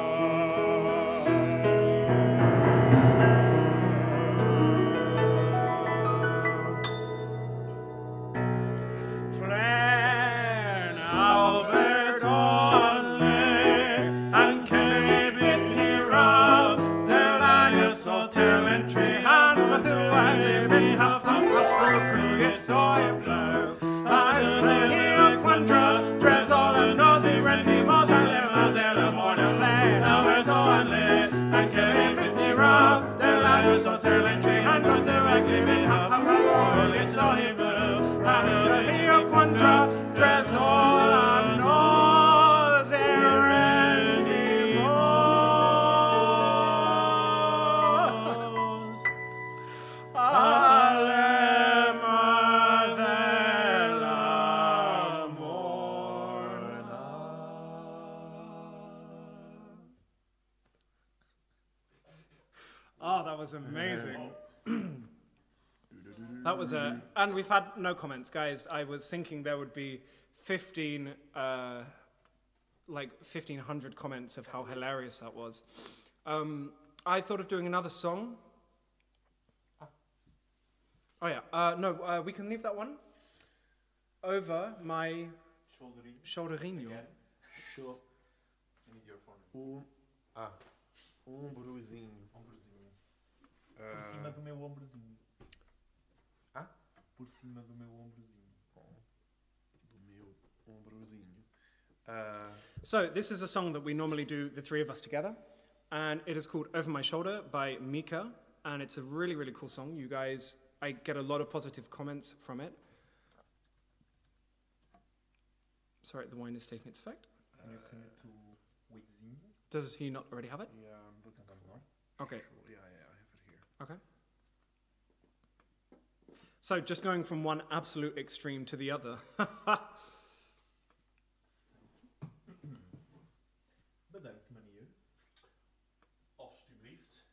Plan Albert O'Hanley and Kay Bethany Raft, their lagus o terlentry and go through I live in half the crew is soy blue. I heard a quandra, dress all a nosy renny mos, I live out there the morning plan Albert O'Hanley and Kay Bethany Raft, their lagus Rebbe så Terland Tree, han got the right living, half only saw him blue. I hear Quandra, dress all I know, there anymore. Oh, that was amazing. That was a, and we've had no comments, guys. I was thinking there would be 1,500 comments of how hilarious that was. I thought of doing another song. Oh yeah, no, we can leave that one over my Shoulderino. Show. I need your phone. Ombrozinho. Por cima do meu ombrozinho. Por cima do meu ombrozinho. Do meu ombrozinho. So this is a song that we normally do, the three of us together, and it is called Over My Shoulder by Mika, and it's a really, really cool song. You guys, I get a lot of positive comments from it. Sorry, the wine is taking its effect. Can you send it to Wizinho? Does he not already have it? Yeah, I'm looking at it. Okay. Yeah, I have it here. Okay. So just going from one absolute extreme to the other. Bedankt, meneer. Alsjeblieft.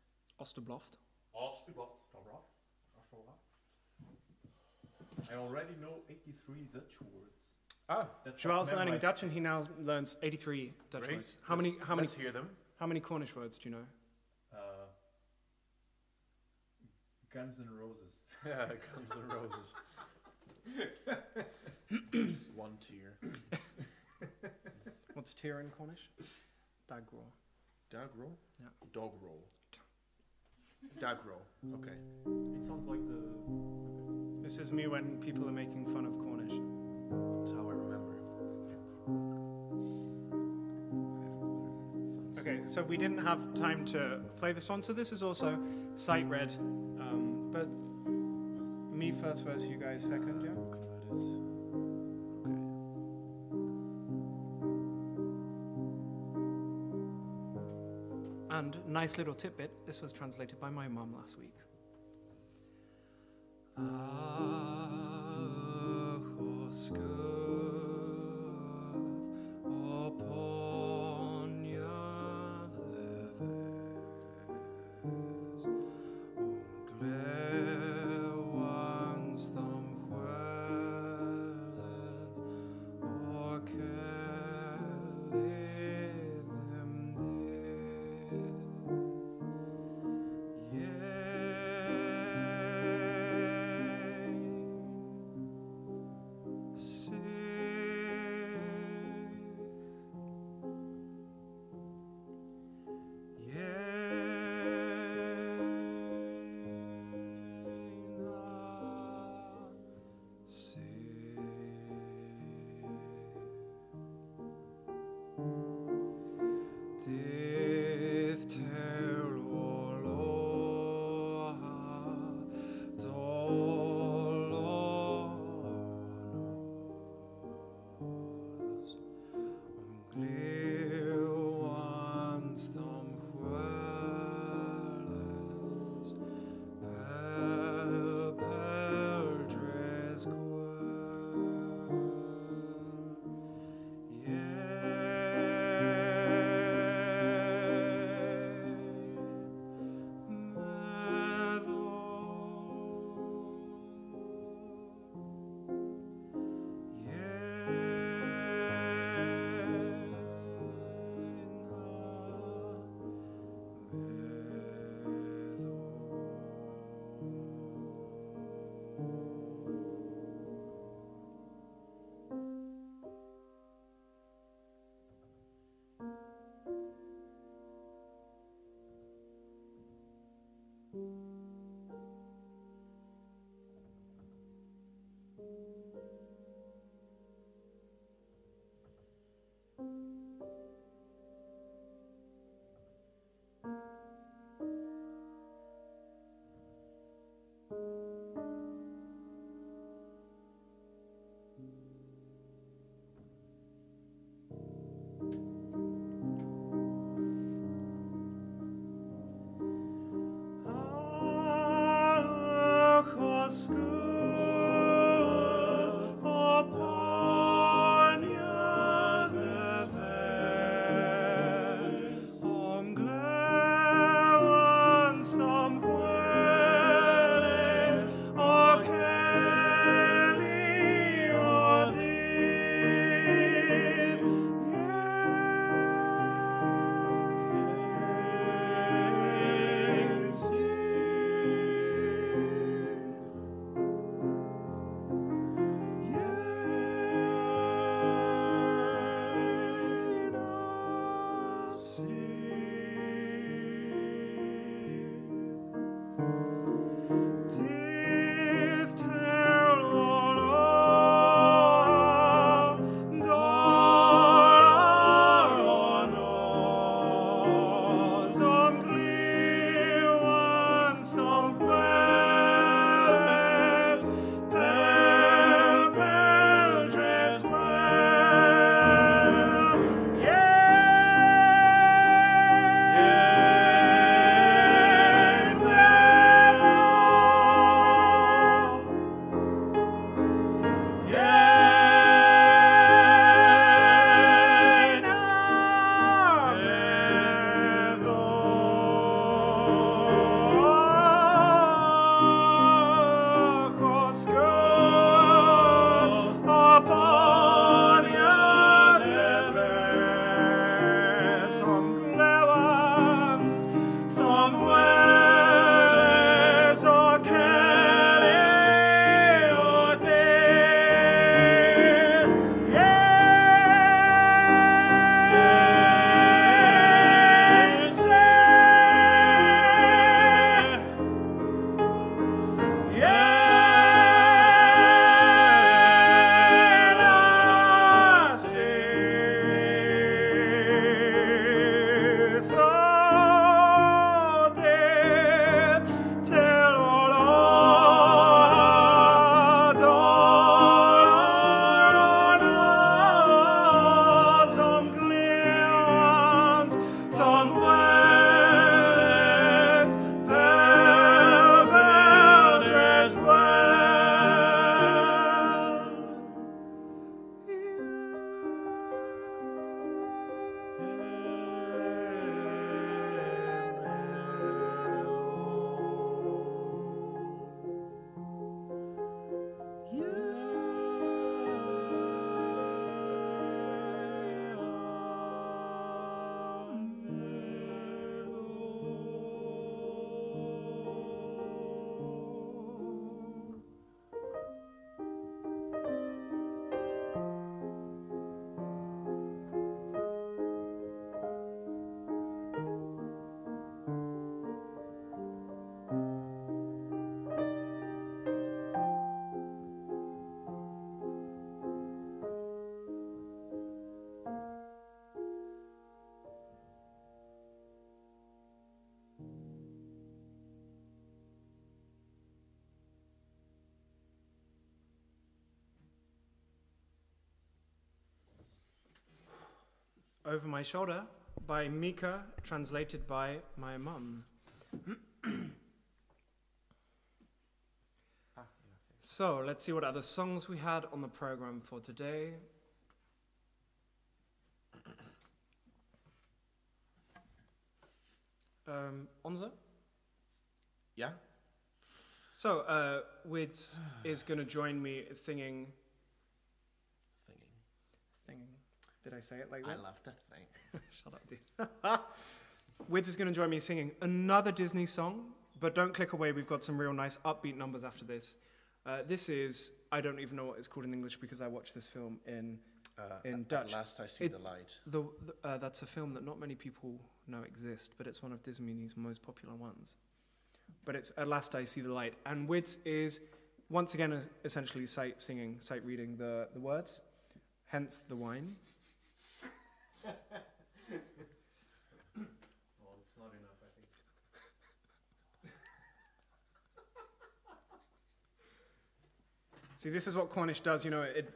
Osterbloft. Alsjeblieft. I already know 83 Dutch words. That's Joel's not learning memorized Dutch and he six. now learns 83 Dutch Great. words. How many Let's hear them. how many Cornish words do you know? Guns N' Roses. Yeah, Guns N' Roses. One tier. What's tear in Cornish? Dagro. Dag roll? Yeah. Dog roll. Dag roll. Okay. It sounds like the... This is me when people are making fun of Cornish. That's how I remember. Okay, so we didn't have time to play this one, so this is also sight read. But me first verse, you guys second, yeah? Convert it. Okay. And nice little tidbit, this was translated by my mum last week. Over My Shoulder by Mika, translated by my mum. So let's see what other songs we had on the program for today. Onza? Yeah? So, Wids is going to join me singing. Did I say it like that? I love that thing. Shut up, dude. Wids is going to join me singing another Disney song, but don't click away. We've got some real nice upbeat numbers after this. This is, I don't even know what it's called in English because I watched this film in Dutch. At Last I See the Light. That's a film that not many people know exists, but it's one of Disney's most popular ones. But it's At Last I See the Light. And Wids is, once again, essentially sight reading the words, hence the wine. Well, it's not enough, I think. See, this is what Cornish does, you know, it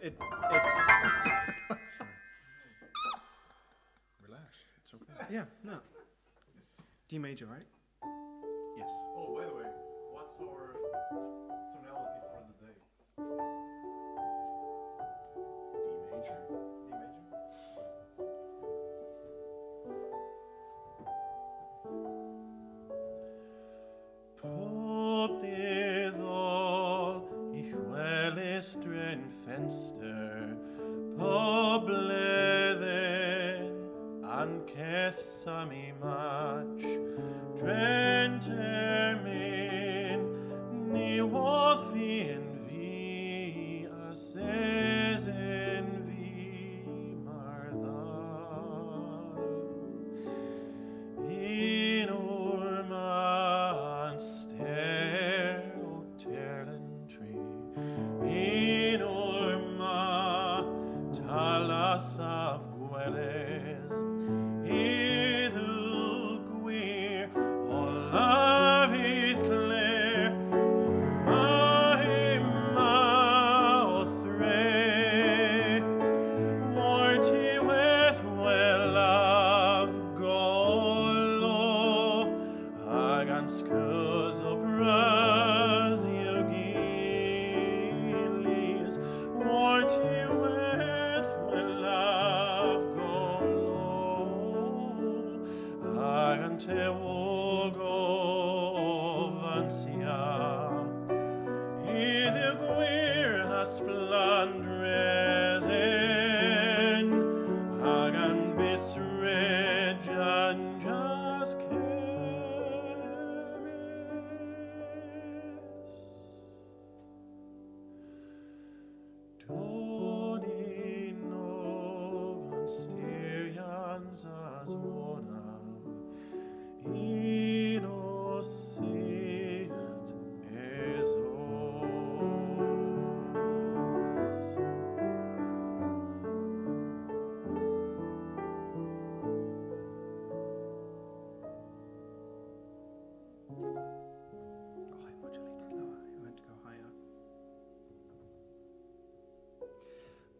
Relax, it's okay. yeah, no. D major, right? Yes. Oh, by the way, what's our tonality for the day? D major. D major? På det all ich wellest en fenster på bläden anketh sami match drenter min ni was vi en vi asses en vi mardan in orman ster och terlentry in orma talath av gwelles idhu gwir o lavith clear ma o thre warty with well of golo agan skuz obraz yogilis warty with well of golo agan te wogo vansia Either gwir hasplandresen Hagan bisred janjas kebis Toni novan styrians as one Ino sicht Oh, I modulated lower. I went to go higher.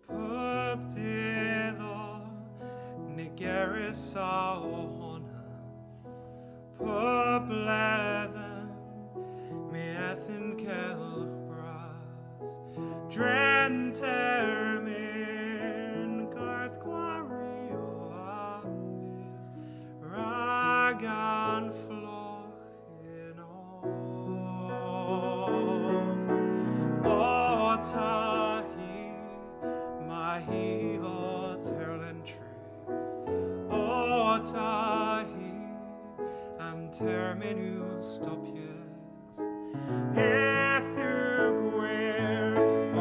Pub dedo nigeris ahona. Pub leather me ethin kelch bras. Drentermin garth gwario ambis. Ragan flochin off. Otahi mahi oterlentry. Otahi am terminus stopies. Ethuguer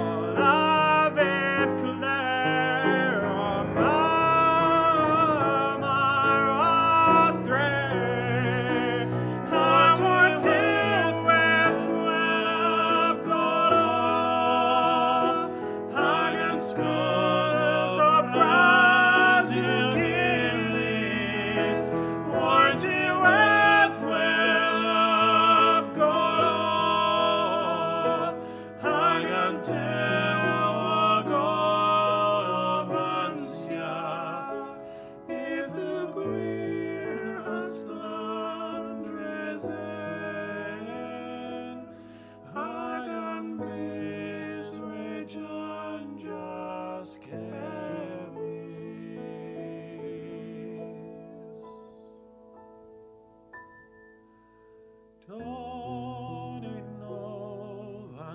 olaveth clair omar othre. Hawartiv with well of God.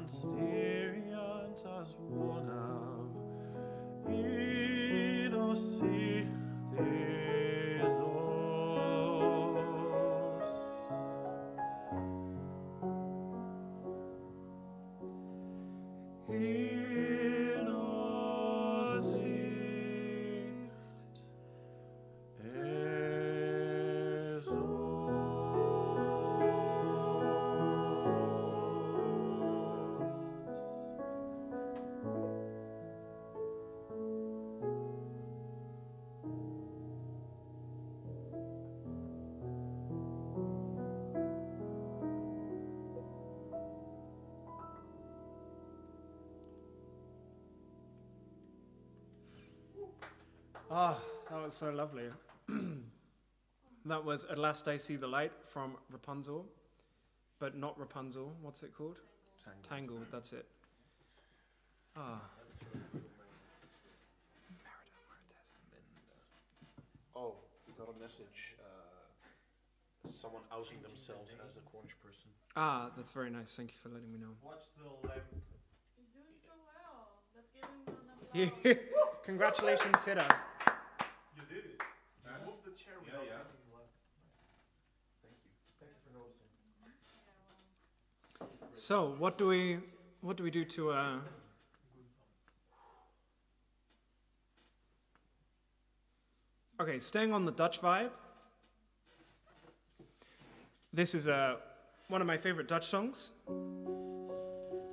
mysteriant as one of innocentes os. Innocent es os. Ah, that was so lovely. That was At Last I See the Light from Rapunzel, but not Rapunzel. What's it called? Tangled, that's it. Ah. Oh, we got a message. Someone outing themselves as a Cornish person. Ah, that's very nice. Thank you for letting me know. Watch the lamp. He's doing so well. Let's give him an applause. Congratulations, Sira. You did it. You moved the chair without yeah. making it left. Nice. Thank you. Thank you for noticing. So, what do we do to Okay, staying on the Dutch vibe. This is one of my favorite Dutch songs,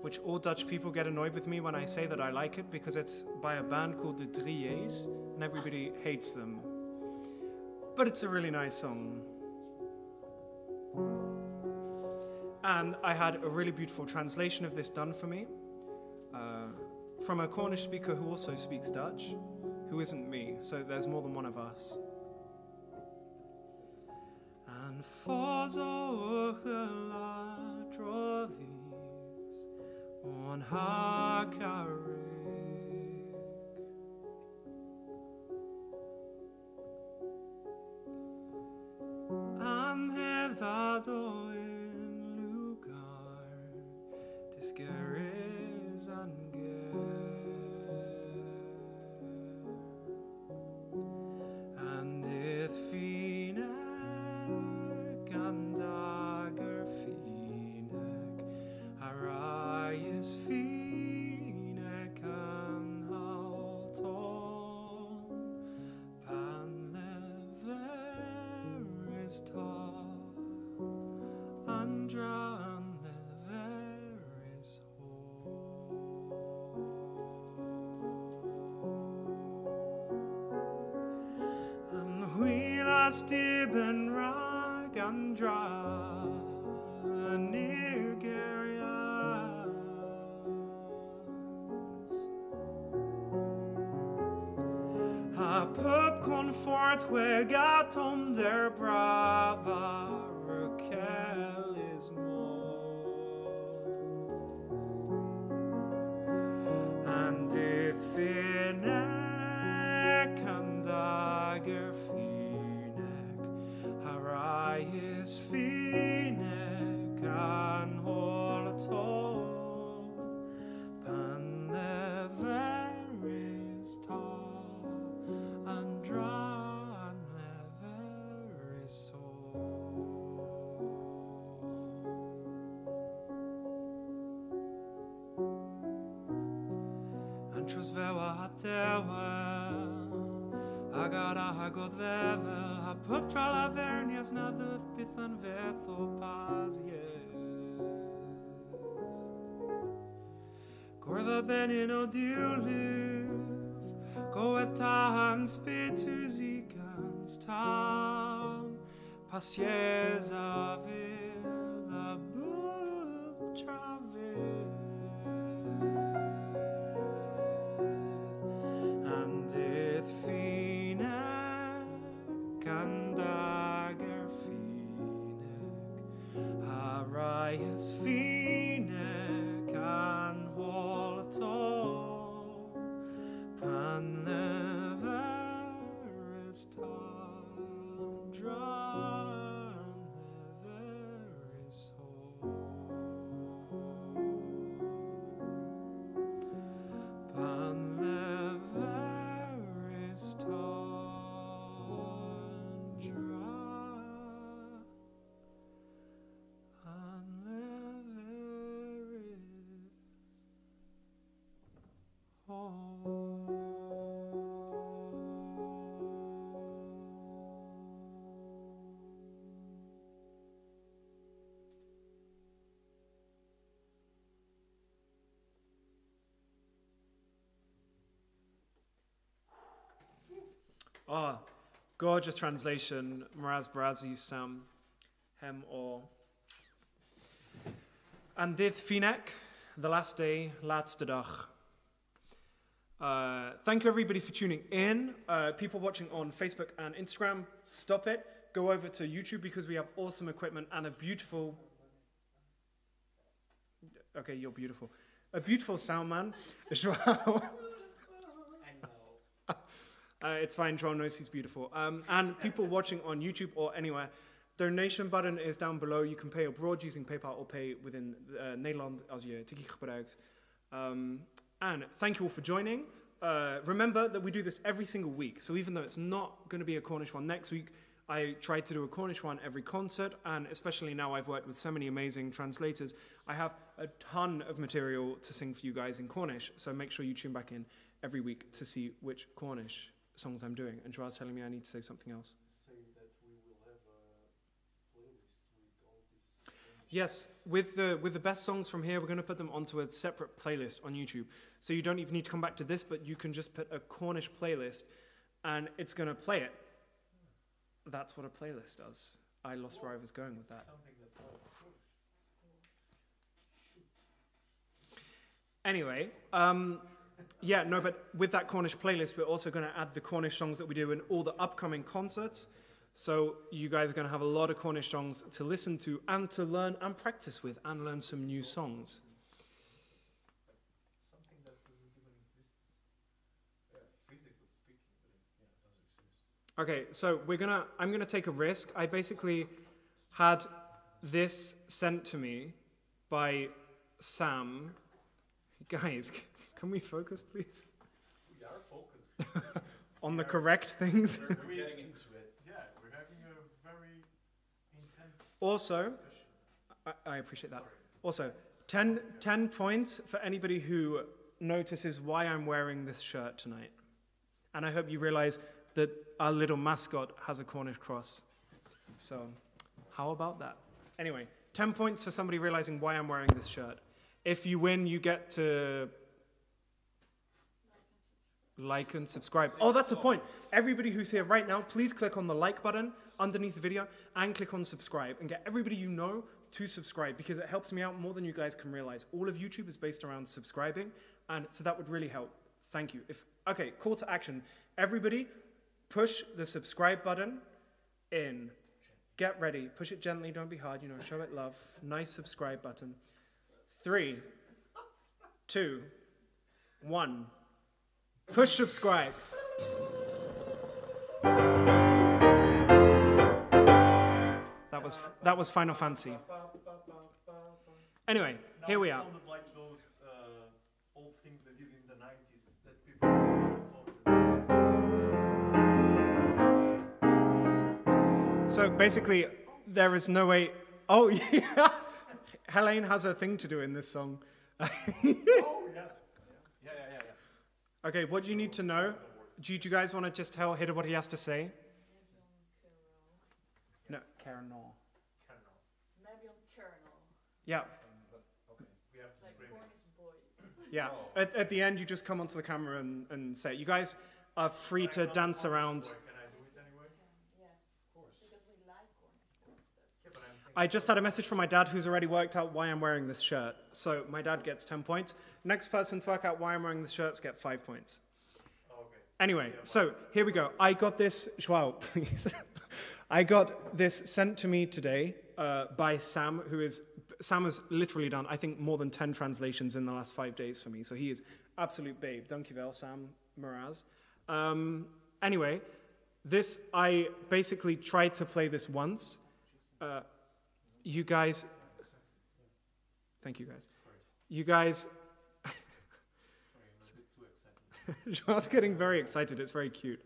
which all Dutch people get annoyed with me when I say that I like it because it's by a band called the Drieërs and everybody hates them. But it's a really nice song. And I had a really beautiful translation of this done for me from a Cornish speaker who also speaks Dutch, who isn't me, so there's more than one of us. And for zo drothis on hakarik and hedado in lugar disgeris and if finek and dagger finek Arias finek and halton pan leveris ta andra and leveris and huilas tiben ragandra Nigerians a pub comfort where gatom der brava Raquel is and if finek and dagger finek Arias finek and holto pan leveris ta and dran leveris and tros vewa hatewa agara hagod veve ha pup tralavernias na duth pithan vetho paz Gorda benin o diuliv goeth tahan spituzikans tam pasiez avil la bup travel and if finek and dagger finek Arias finek and holto pan leveris tandra leveris Oh, gorgeous translation. Miraz Brazi Sam Hem or. And dith Finek, the last day, laatste dag. Thank you everybody for tuning in. People watching on Facebook and Instagram, stop it. Go over to YouTube because we have awesome equipment and a beautiful... Okay, you're beautiful. A beautiful sound man. Joao. I know. It's fine, Joao knows he's beautiful. And people watching on YouTube or anywhere, donation button is down below. You can pay abroad using PayPal or pay within Nederland als je Tiki gebruikt. And thank you all for joining. Remember that we do this every single week. So even though it's not going to be a Cornish one next week, I try to do a Cornish one every concert. And especially now I've worked with so many amazing translators, I have a ton of material to sing for you guys in Cornish. So make sure you tune back in every week to see which Cornish songs I'm doing. And Joao's telling me I need to say something else. Say that we will have a playlist with all these. Yes, with the best songs from here, we're going to put them onto a separate playlist on YouTube. So you don't even need to come back to this, but you can just put a Cornish playlist and it's going to play it. That's what a playlist does. I lost where I was going with that. Something that Anyway, yeah, no, but with that Cornish playlist, we're also going to add the Cornish songs that we do in all the upcoming concerts. So you guys are going to have a lot of Cornish songs to listen to and to learn and practice with and learn some new songs. something that doesn't even exist. Physically speaking, but it doesn't exist. Okay, so I'm gonna take a risk. I basically had this sent to me by Sam. Guys, can we focus, please? We are focused. On the correct things. We're getting into it. Yeah, we're having a very intense Also, discussion. I appreciate that. Also, 10 points for anybody who notices why I'm wearing this shirt tonight. And I hope you realize that our little mascot has a Cornish cross. So, how about that? Anyway, 10 points for somebody realizing why I'm wearing this shirt. If you win, you get to like and subscribe. Oh, that's a point. Everybody who's here right now, please click on the like button underneath the video and click on subscribe and get everybody you know to subscribe because it helps me out more than you guys can realize. All of YouTube is based around subscribing, and so that would really help. Thank you. Okay, call to action. Everybody, push the subscribe button in. Get ready. Push it gently. Don't be hard. Show it love. Nice subscribe button. 3, 2, 1. Push subscribe. That was Final Fantasy. Anyway, here we are. It sounded like those old things they did in the 90s that people really thought. So basically, there is no way. Oh, yeah. Helene has a thing to do in this song. Oh, yeah. Yeah. Okay, what do you need to know? Do you guys want to just tell Hida what he has to say? No, Kernel. Maybe on Kernel. Yeah, We have to Like scream it. Cornish boy. yeah. At the end, you just come onto the camera and say it. You guys are free to I'm not dance Cornish around. boy. Can I do it anyway? Yes. Of course. Because we like Cornish boys. Yeah, but I'm saying I just had a message from my dad who's already worked out why I'm wearing this shirt. So my dad gets 10 points. Next person to work out why I'm wearing this shirt gets 5 points. okay. Anyway, so here we go. I got this, Joao, please. I got this sent to me today by Sam, Sam has literally done, I think, more than 10 translations in the last 5 days for me. So he is absolute babe. Dankjewel, Sam Miraz. Anyway, I basically tried to play this once. You guys, thank you guys. You guys, Sorry, I'm a bit too excited. Joao's getting very excited. It's very cute.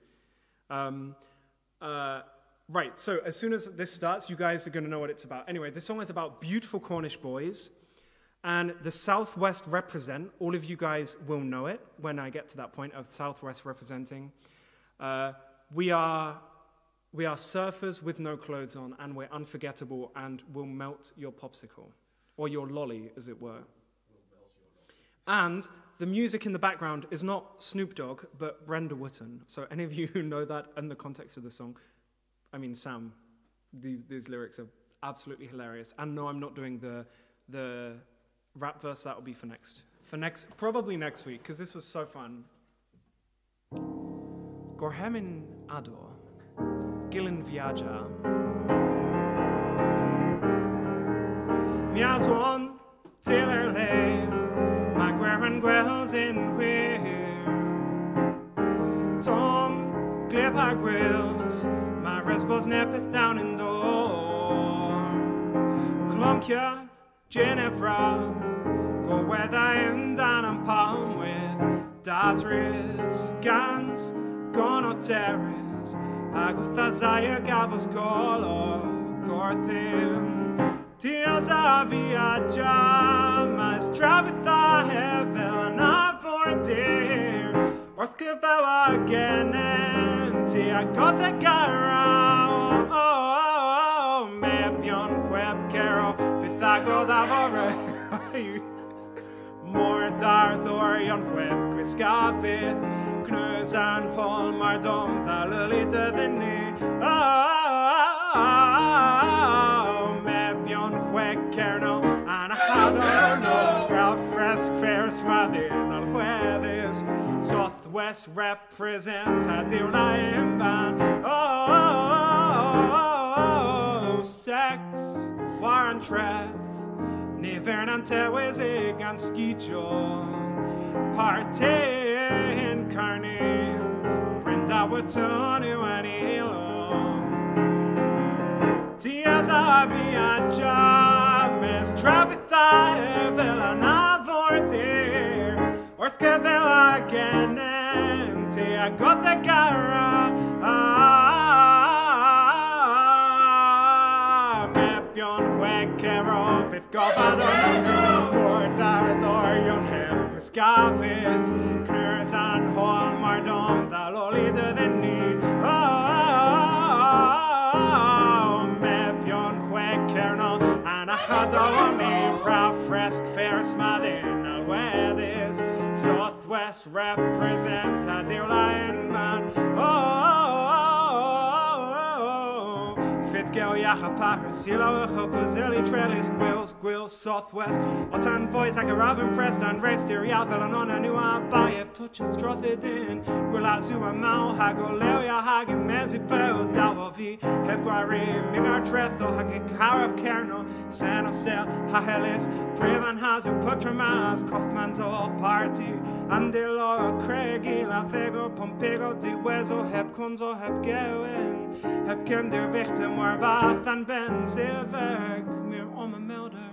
Right, so as soon as this starts, you guys are going to know what it's about. Anyway, this song is about beautiful Cornish boys. And the Southwest represent. All of you guys will know it when I get to that point of Southwest representing. We are surfers with no clothes on, and we're unforgettable and will melt your popsicle. Or your lolly, as it were. And the music in the background is not Snoop Dogg, but Brenda Wootton. So any of you who know that in the context of the song, I mean, Sam, these lyrics are absolutely hilarious. And no, I'm not doing the rap verse. That will be for next, probably next week, because this was so fun. Gorhemin Ador, Gillen Viaja. Mias one tillerley, my guerin gwells in where. Tom glipper grills, my respos neppeth down in door. Clunkya, Jennifer, go where thy end down and palm with das riz, gans, gono terrace. Agutha zaya gavos color, corthin. Tears a viaja, mas travitha hevelna for dear. Orth gavela again, and tia gotha gara. Oh, mebion web caro, pithago davore. Mordar Thorion web quiscavith, knus and holmardom, the lily to the knee. Oh, mebion web kerno, and I don't know, brow fresk fair smadin on jueves, southwest represent a deula in ban. Oh, sex, war and treff. Nivernante wezig and skijo, parte in carne, Brenda Watoni when alone. Tias a viaja, Miss Travitha Villa Navordir, Orth Cavella again, and Tia got the gara. Mepion Weg Caro. Governor, Mordar Thorion Heb, Scavith, Knurs and Holmardom, the lolly to the knee. Oh, Mepion Weg Kerno, and a Hadoni, Brow Fresk, Fair Smadin, where this Southwest represent a dear lion man. Fitgel Yaha Paris, Yellow Hopazeli, Trellis, Gwills, Southwest, Otan voice like a robin pressed and race dear Yalthalan on a new Abayev, touches Trothidin, Gwilazua Mao, Hagolea, Hagin, Mezipel, Davovi, Hebguari, Migar Tretho, Hagik, Harav Kerno, San Ostel, Hahelis, Prevan Hazu, Putramas, Kaufmanzo, Party, Andelo, Craigie, La Fego, Pompego, Di Wezo, Hebkunzo, Hebgewen, Hebken der Victim, Warbath and Ben Silverk, Mir Oma Melder,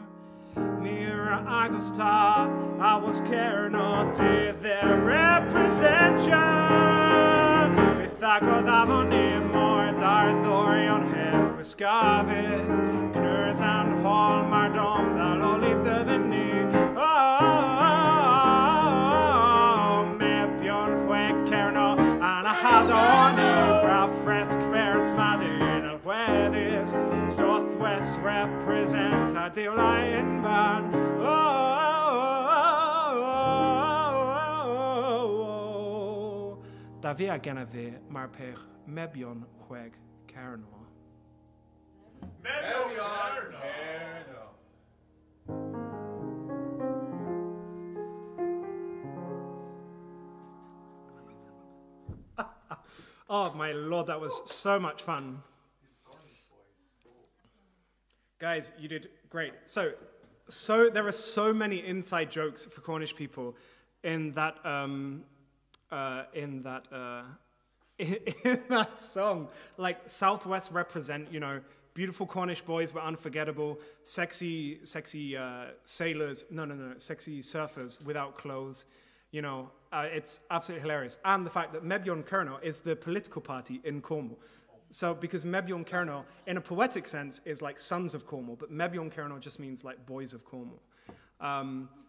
Mir Agosta, I was Kerno, the representation. Bithago Davonim, Mordar Thorion, Heb, Quiscavith, Knurs and Holmardom, the lolly to the knee. Oh, Mepion, Huek, Kerno, and I had on it, Brow Fresk, Fair Smadin. Where this Southwest represent a dear lion band. Oh, Davia Geneve, Marper, Mebion, Hueg, Carno. Mebion Carno. Oh my lord, that was so much fun. Guys, you did great. So there are so many inside jokes for Cornish people in that in that song. Like Southwest represent, you know, beautiful Cornish boys were unforgettable, sexy sailors, sexy surfers without clothes. You know, it's absolutely hilarious. And the fact that Mebion Kerno is the political party in Cornwall. So, because Mebion Kerno, in a poetic sense, is like sons of Cornwall, but Mebion Kerno just means like boys of Cornwall.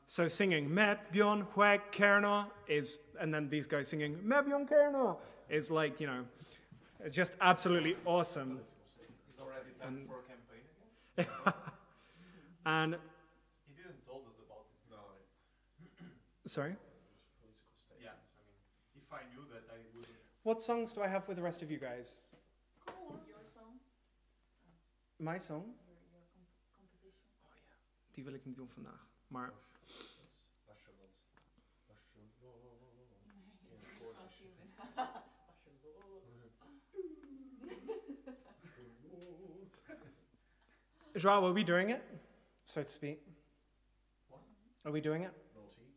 So singing Mebion Hueg Kerno is, and then these guys singing Mebion Kerno is like, you know, just absolutely awesome. He's already done for a campaign again? And he didn't told us about this. No. sorry? What songs do I have with the rest of you guys? Your song, My song? your composition. Die wil ik niet doen vandaag. Maar Joao, are we doing it? So to speak. What? Are we doing it? Naughty.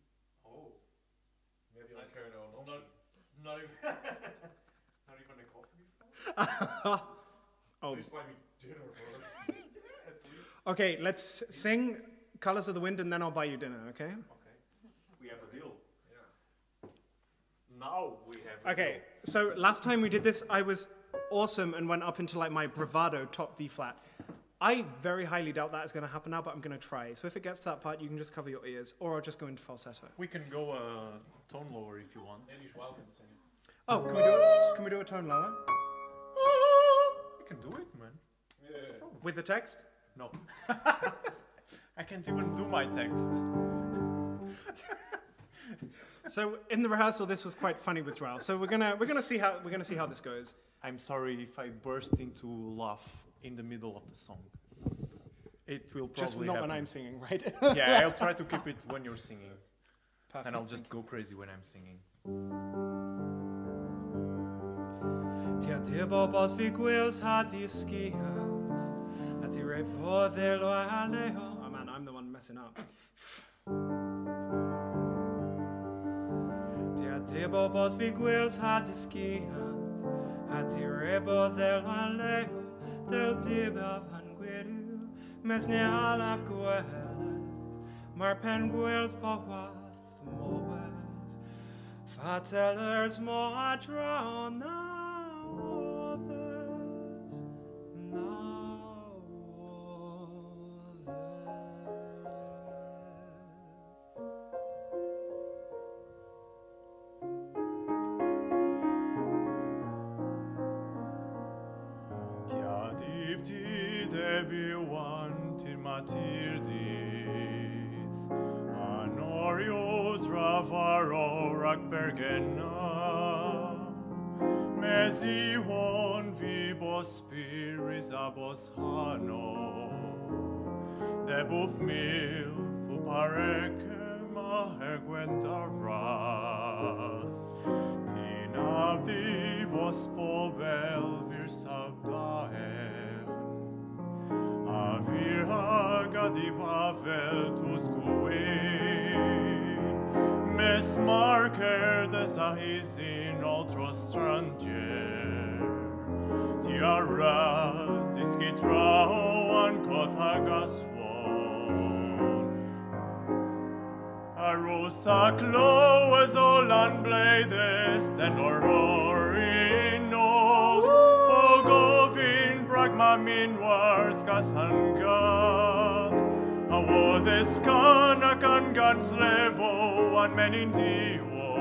Oh. Maybe like not even not even a coffee before? Oh. Please buy me dinner first. At least. Okay, let's sing Colors of the Wind and then I'll buy you dinner, okay? Okay. We have a deal. Yeah. Now we have a Okay, so last time we did this, I was awesome and went up into like my bravado top D flat. I very highly doubt that is going to happen now, but I'm going to try. So if it gets to that part, you can just cover your ears, or I'll just go into falsetto. We can go a tone lower if you want. Maybe Joao can sing. Oh, can we do a tone lower? We can do it, man. Yeah. With the text? No. I can't even do my text. So in the rehearsal, this was quite funny with Joao. So we're gonna see how this goes. I'm sorry if I burst into laugh in the middle of the song. It will probably Just not happen. when I'm singing, right? Yeah, I'll try to keep it when you're singing. Perfect. And I'll just go crazy when I'm singing. Tia tibobos figuils hati skias, hati repo de lo alejo. Oh man, I'm the one messing up. Tia tibobos figuils hati skias, hati repo de lo alejo, del tiba vangueru, mes ne alaf gueles, mar penguils powath moes, fatellers mo drown others, Tia dipti debi wantir matirdis, anorio travaro rakbergena, mesi von vibos spiris abos hano, debuf mil pupareke maheguentaras, tinabdi vos pobel vir sabdaern, avir hagadiv aveltus guin, mes marker des ahis in altro stranger, tiara discitrao an cothagas Arosta cloes olan blades, then ororinos, ogovin bragma minwarth gasangath, awodes kanakan gans levo an menin diwo,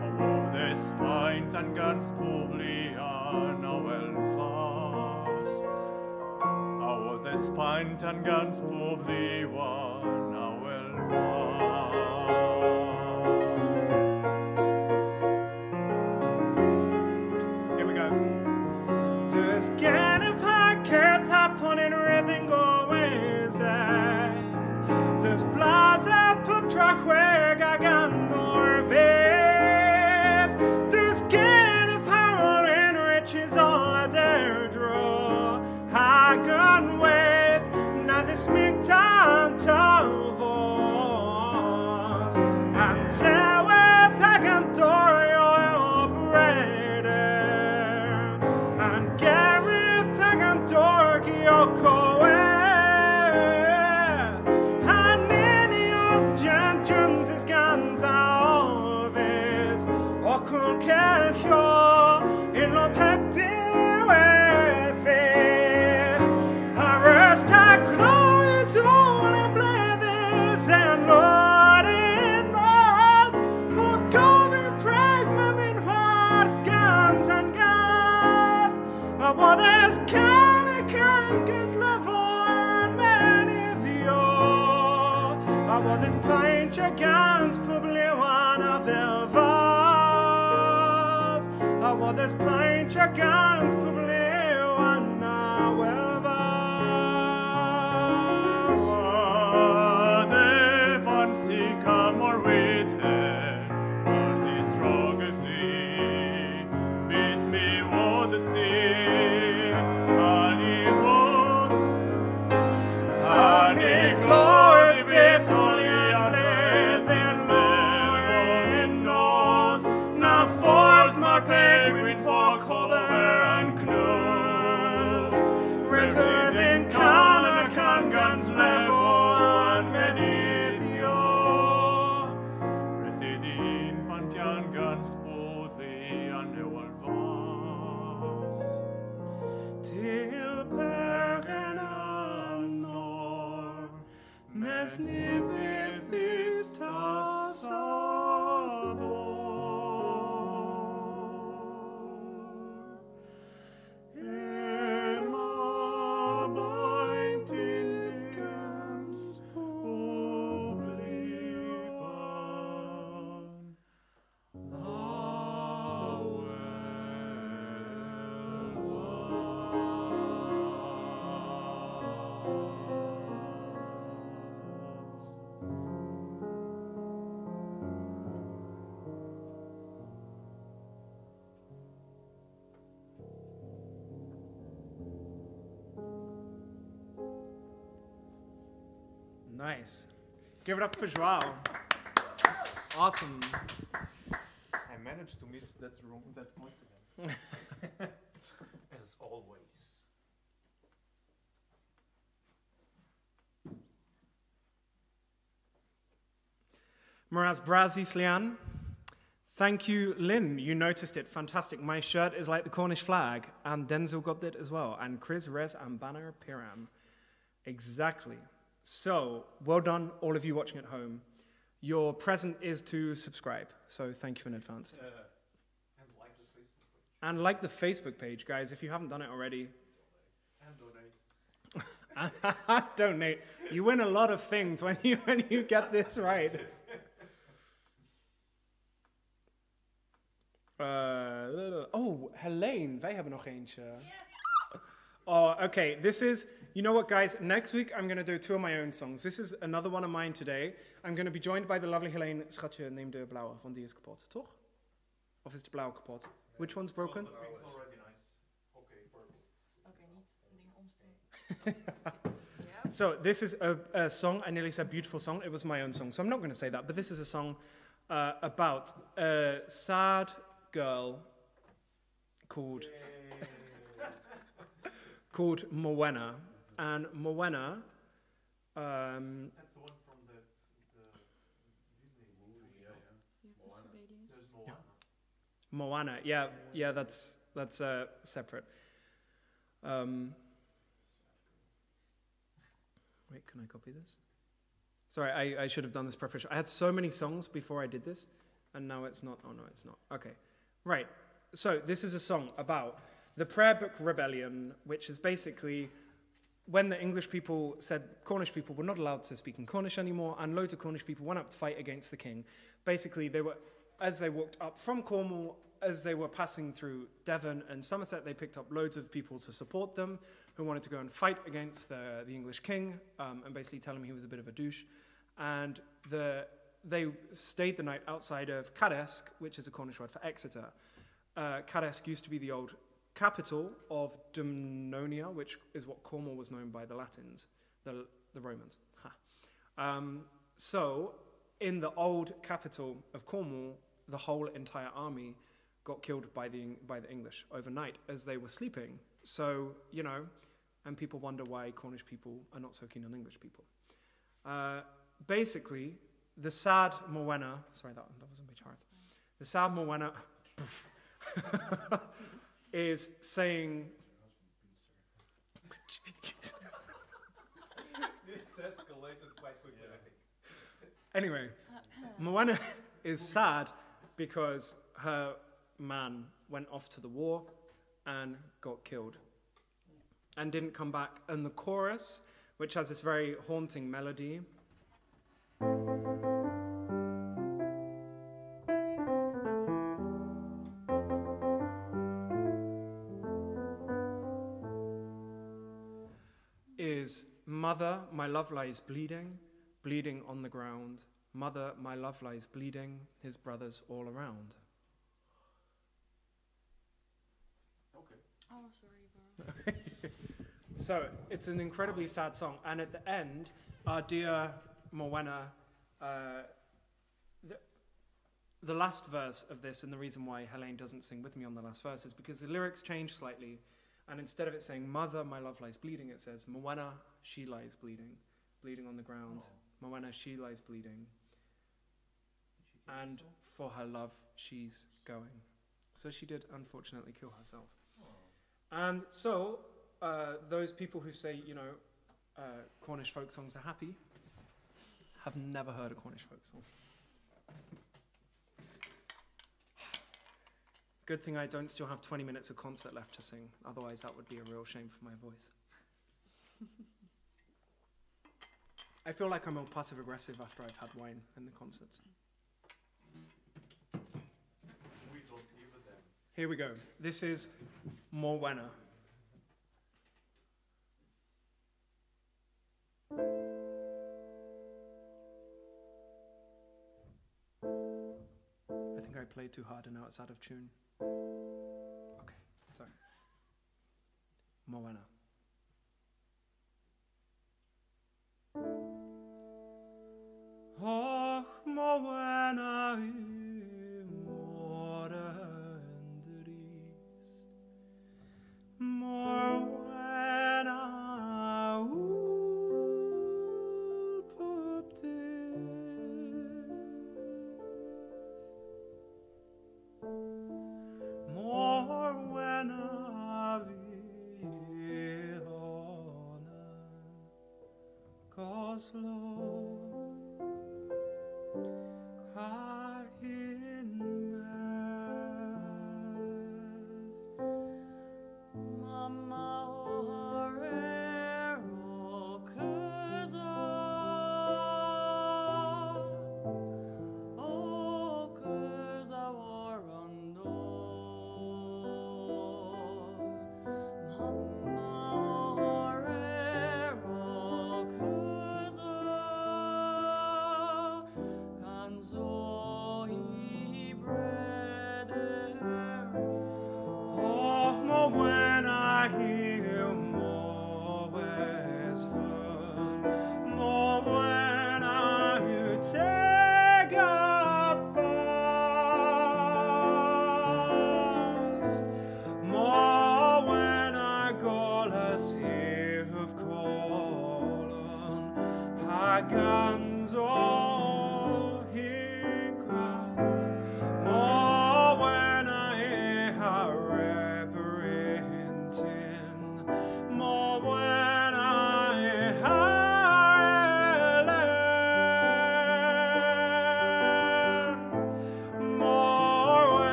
awodes pint and gans publian awelfas, awodes pint and gans publian Here we go. Dus gerne verkehrt upon in rhythm goes Dus blaze pup trahuega gan norves Dus gerne foul in riches all a dare draw Hagen with now this migtan talvos and teweth hagan dorio breder and Gareth hagan dorgio coeth and any of gentlemen's is gans alves ocul kelcho in lo pepti with arrest ha clothes all and bledes and Lord in us put going pragma min hearth guns and gath what is can against levon many theo what is pint against publiwan of elvas Well, there's pine chagans publio anna welvas. Det fanns i kammarveten, was i strageti, with me what the stay, honey God, honey glory Bethlehem, then Lord knows, now force my penguin for color and knus, return in Canada can guns level and menithio, residin pantian guns bodly and nevalvas. Till Bergen annor, mes nivithis tassador. Emma beintilkans oblivion. Nice. Give it up for Joao. Awesome. I managed to miss that coincidence. As always. Miraz Brazislian. Thank you, Lynn. You noticed it. Fantastic. My shirt is like the Cornish flag, and Denzel got that as well. And Chris Rez and Banner Piram. Exactly. So, well done, all of you watching at home. Your present is to subscribe. So, thank you in advance. And like the Facebook page. And like the Facebook page, guys, if you haven't done it already. And donate. Donate. You win a lot of things when you get this right. Oh, Helene, wij hebben nog eentje. Oh, okay. This is, you know what, guys? Next week, I'm going to do 2 of my own songs. This is another one of mine today. I'm going to be joined by the lovely Helene. Schatje, neem de blauwe, want die is kapot, toch? Of is de blauwe kapot? Which one's broken? The pink's already nice. Okay, purple. Oké, niet dingen omsteken. Ja. So this is a song, I nearly said beautiful song. It was my own song, so I'm not going to say that. But this is a song about a sad girl called called Morwenna. And Morwenna, That's the one from the Disney movie. Yeah. There's Moana. Moana, yeah, that's separate. Wait, can I copy this? Sorry, I should have done this preparation. I had so many songs before I did this, and now it's not. Oh no, it's not. Okay, right. So this is a song about the Prayer Book Rebellion, which is basically when the English people said Cornish people were not allowed to speak in Cornish anymore, and loads of Cornish people went up to fight against the king. Basically, they were, as they walked up from Cornwall, as they were passing through Devon and Somerset, they picked up loads of people to support them who wanted to go and fight against the English king and basically tell him he was a bit of a douche. And they stayed the night outside of Cadesk, which is a Cornish word for Exeter. Cadesk used to be the old capital of Dumnonia, which is what Cornwall was known by the Latins, the Romans. So, in the old capital of Cornwall, the whole entire army got killed by the English overnight as they were sleeping. So, you know, and people wonder why Cornish people are not so keen on English people. Basically, the sad Morwenna, sorry, that was a bit hard. The sad Morwenna is saying... This escalated quite quickly, I think. Anyway, Morwenna is sad because her man went off to the war and got killed and didn't come back. And the chorus, which has this very haunting melody, is Mother, my love lies bleeding, bleeding on the ground. Mother, my love lies bleeding, his brothers all around. Okay. Oh, sorry, bro. So it's an incredibly sad song. And at the end, our dear Morwenna, the last verse of this, and the reason why Helene doesn't sing with me on the last verse is because the lyrics change slightly. And instead of it saying, Mother, my love lies bleeding, it says, Morwenna, she lies bleeding, bleeding on the ground. Morwenna, she lies bleeding. And for her love, she's going. So she did, unfortunately, kill herself. And so, those people who say, you know, Cornish folk songs are happy, have never heard a Cornish folk song. Good thing I don't still have 20 minutes of concert left to sing. Otherwise, that would be a real shame for my voice. I feel like I'm all passive-aggressive after I've had wine in the concerts. We don't give a damn. Here we go. This is Morwenna. I think I played too hard and now it's out of tune. Okay, sorry. Morwenna. Och, Morwenna i morgendrist. Morwenna ulpuptid. Morwenna vihona Goslo. Mama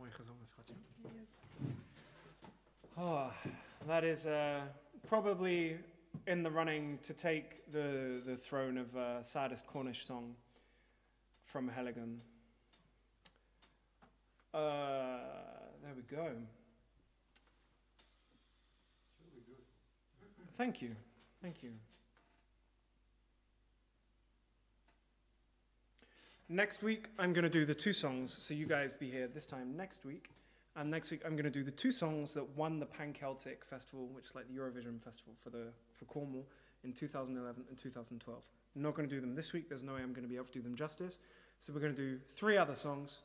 Mooi gezongen, schatje. Oh, that is probably in the running to take the throne of saddest Cornish song from Helligan. There we go. Thank you. Thank you. Next week, I'm going to do the 2 songs, so you guys be here this time next week. And next week, I'm going to do the 2 songs that won the Pan-Celtic Festival, which is like the Eurovision Festival for Cornwall in 2011 and 2012. I'm not going to do them this week. There's no way I'm going to be able to do them justice. So we're going to do 3 other songs.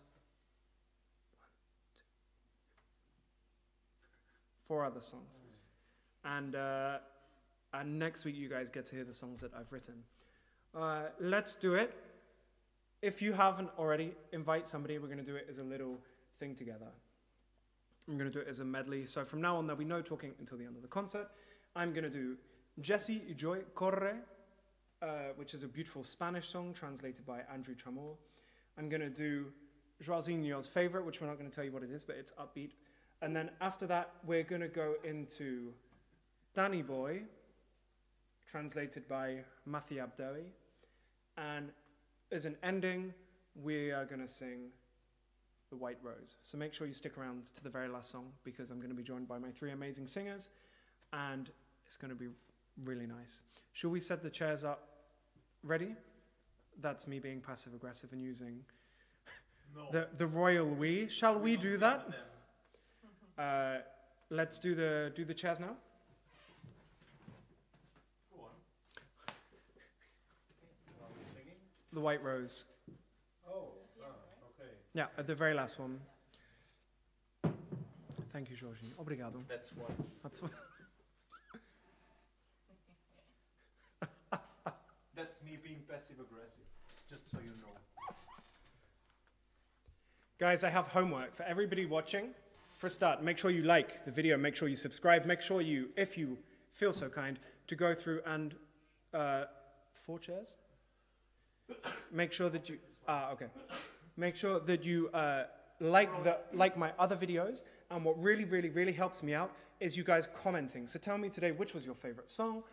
4 other songs. And next week, you guys get to hear the songs that I've written. Let's do it. If you haven't already, invite somebody. We're going to do it as a little thing together. I'm going to do it as a medley. So from now on, there'll be no talking until the end of the concert. I'm going to do Jesse y Joy Corre, which is a beautiful Spanish song translated by Andrew Chamor. I'm going to do Joaquin's favorite, which we're not going to tell you what it is, but it's upbeat. And then after that, we're going to go into Danny Boy, translated by Mathi Abdeli. And as an ending, we are going to sing The White Rose. So make sure you stick around to the very last song, because I'm going to be joined by my 3 amazing singers, and it's going to be really nice. Shall we set the chairs up? Ready? That's me being passive-aggressive and using the royal we. Shall we do that? Let's do the chairs now. Go on. Are we singing? The White Rose. Oh, okay. Yeah, at the very last one. Thank you, Georgie. Obrigado. That's one. That's what. That's me being passive-aggressive, just so you know. Guys, I have homework for everybody watching. For a start, make sure you like the video, make sure you subscribe, make sure you, if you feel so kind, to go through and 4 chairs? Make sure that you, okay. Make sure that you like my other videos, and what really, really, really helps me out is you guys commenting. So tell me today which was your favorite song,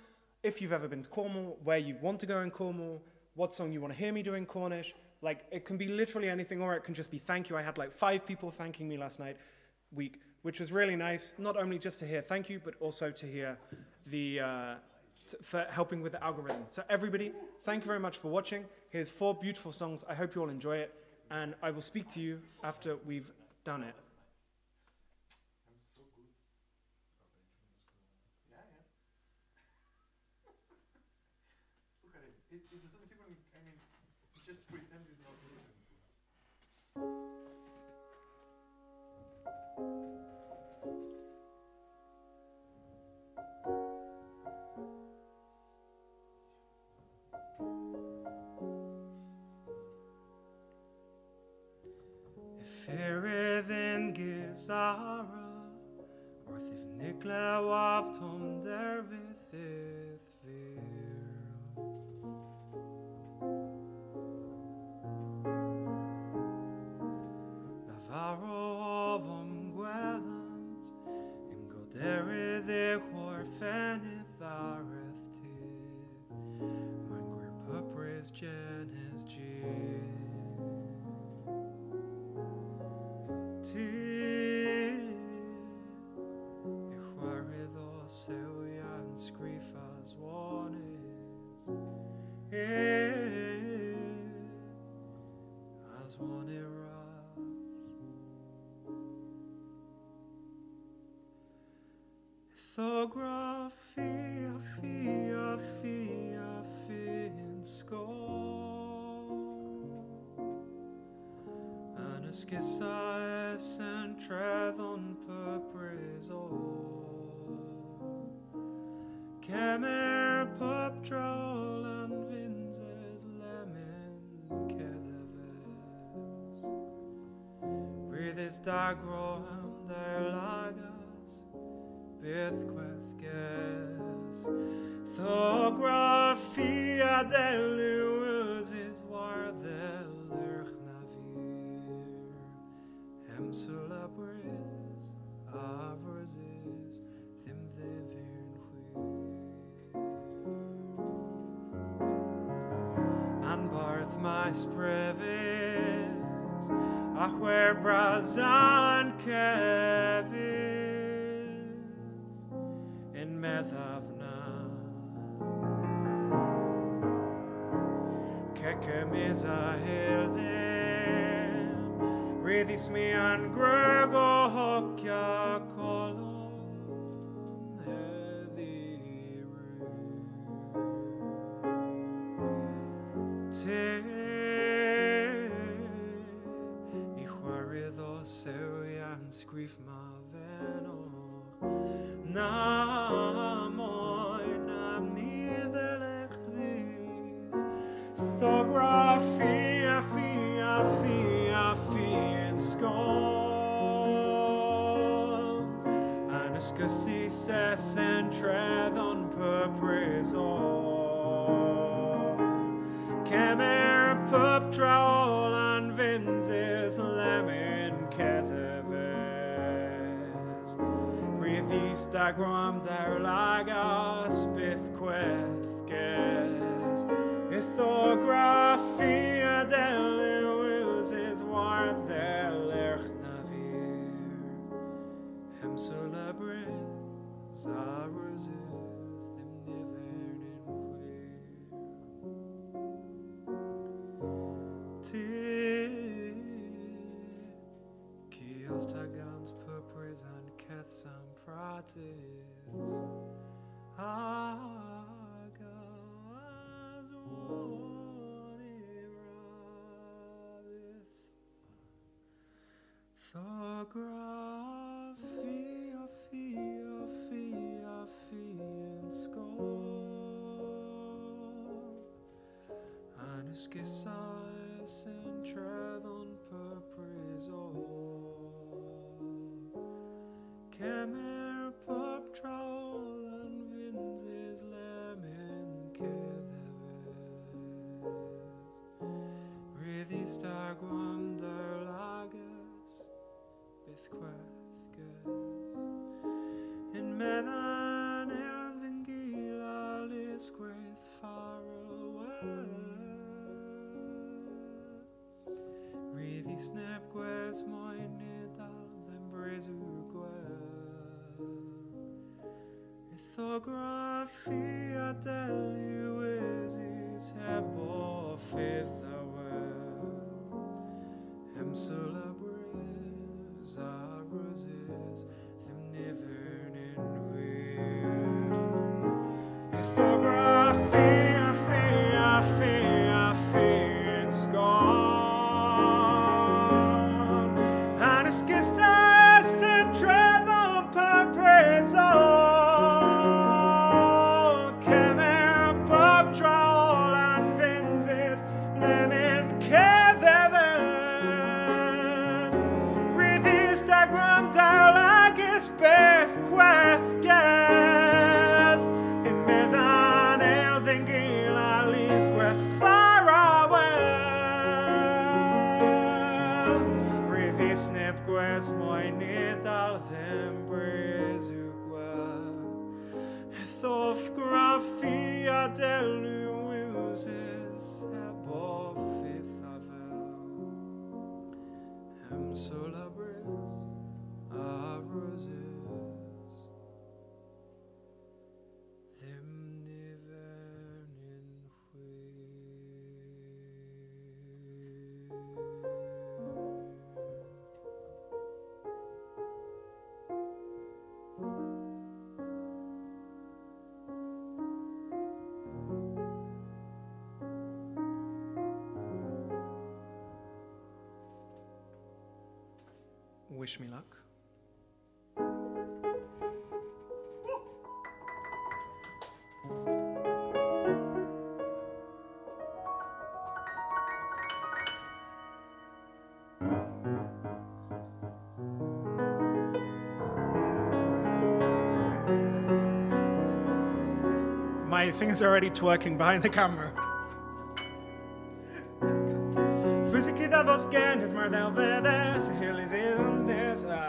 if you've ever been to Cornwall, where you want to go in Cornwall, what song you want to hear me do in Cornish. Like, it can be literally anything, or it can just be thank you. I had like 5 people thanking me last week, which was really nice, not only just to hear thank you, but also to hear for helping with the algorithm. So everybody, thank you very much for watching. Here's 4 beautiful songs. I hope you all enjoy it, and I will speak to you after we've done it. I'm so good. Yeah. Look at it. It doesn't even, I mean, it just pretends it's not listening to us. Fairer than Gizara, or if Nikla waft home there with it fear. Navarro of Gwelans, im Godere de Horfanith Arefti, Mangwer Pupris Jen is Jin. Skrifas wanes as one eras Ethographia fia fin sko Anaskisa centrathon purpreso Kemer pop troll and vinzes lemon keleves with his dagro and their lagas bithqueth guess Thographia de Lewis is war the lerch navir Hemsula mais breves, a where brazan kevis in medavna. Kekem is a helim, redis me an grego hokya kolon. Ich war do serian skrif ma veno na moi na nivelech this thografia fia in skål Anascasi ses entredon per preso Kemer pup trawl and vinzes lemon ketheves Revista gram der lagas bithquethges Ithografia delus is war der lech navir Hem celebres aruses them nivern in Kios tagans purpres and keths and pratis Agas woniravith Thographia in skål Anuscisais entredon per preso Kemer pup trawl and vinzes lemon ketheves Rithista guam der lagas bithquethges In medan elthingila lisquith far away Rithis nepques moinidal them brezuquel Ithografia deluisis hebo fithawel Hem celebres aruses them nivern in will Ithografia in skål Anascisais entredon per preso Kemer pup trawl and vinzes lemon ketheves Rithista gram der lagis bethquethges In medan elthingila lisqueth far away Rithis nepques moinidal them brezuquel Ithografia deluises above fithavel Hem celebres aruses them nivern in Wish me luck. My singer's already twerking behind the camera.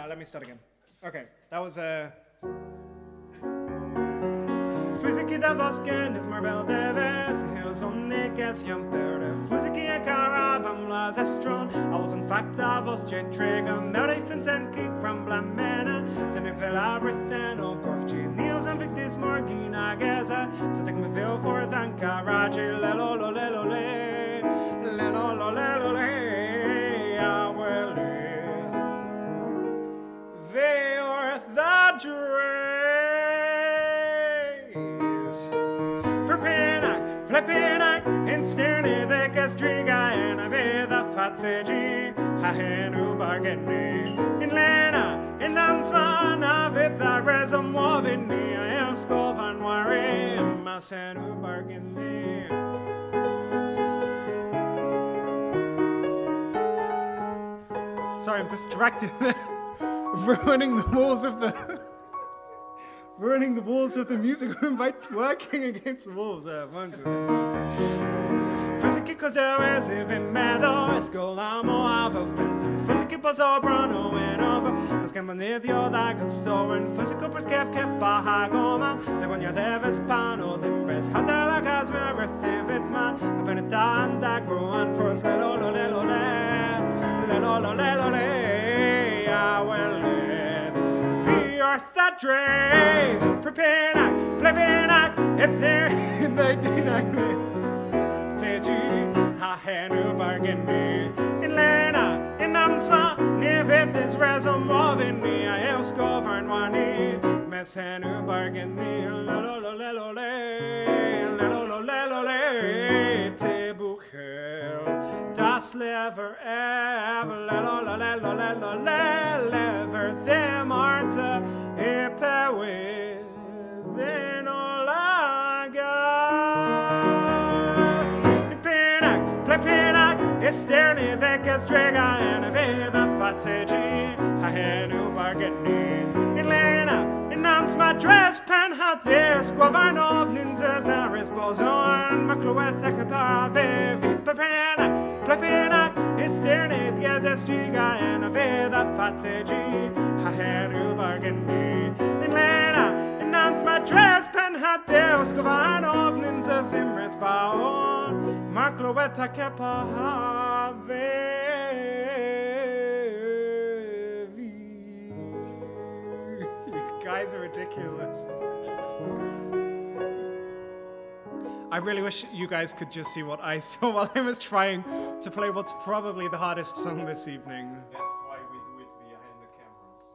Let me start again. Okay, that was Fysiki da vasken is marbel deves hills on nickets jumper fusiki a caravam las estron. I was in fact the vos jet trigger, melody fins and keep from blamena. Then if el aberthen or gorf genials and victis morgina gaza. So take me feel for than caraji, lelo lo lelo le, lelo lo lelo le. I will live. Veorth the drays. Perpinak, flipinak, in sterne the gastriga, and I veer the fatsegi, hahenu bargani. In Lena, in Lansvana, with the resum wovini, I am scovan wari, masenu bargani. Sorry, I'm distracted. Ruining the walls of the music room by twerking against the walls. Fysiki cos'è in meadow, escolamo avo fenton. Fysiki poso brono en over. Mas che manedio da consoren. Fysiko preskev ke bahagoma. Te voglio deves pano, them res hatala gas me rethivith man. A benetan da groan for us lelo lo lelo le. Lelo lo lelo le. I will live. The drays, prepanak, plevinak, if they're in the denied. Teji, ha hanu bargain me. In Lena, in Amsma, near with this resum of in me, I else govern one. Mess hanu bargain me, lelo lelo lelo lelo le, tebuchel, das lever ever, lelo lelo lelo lever, them arta. Epe within all I gas. Pinak, plepinak, esterne vecas drega, and a veda fategi, hahenu bargani. In Lena, announce my dress, pen hot desk, Govanov, ninjas, aris bozorn, macloetha caparavevi, pepinak, plepinak, esterne gadestriga, and a veda fategi, hahenu bargani. In Lena, announce my dress, pen hot desk, Govanov, ninjas, imres baon, macloetha caparavevi. Guys are ridiculous. I really wish you guys could just see what I saw while I was trying to play what's probably the hardest song this evening. That's why we do it behind the cameras.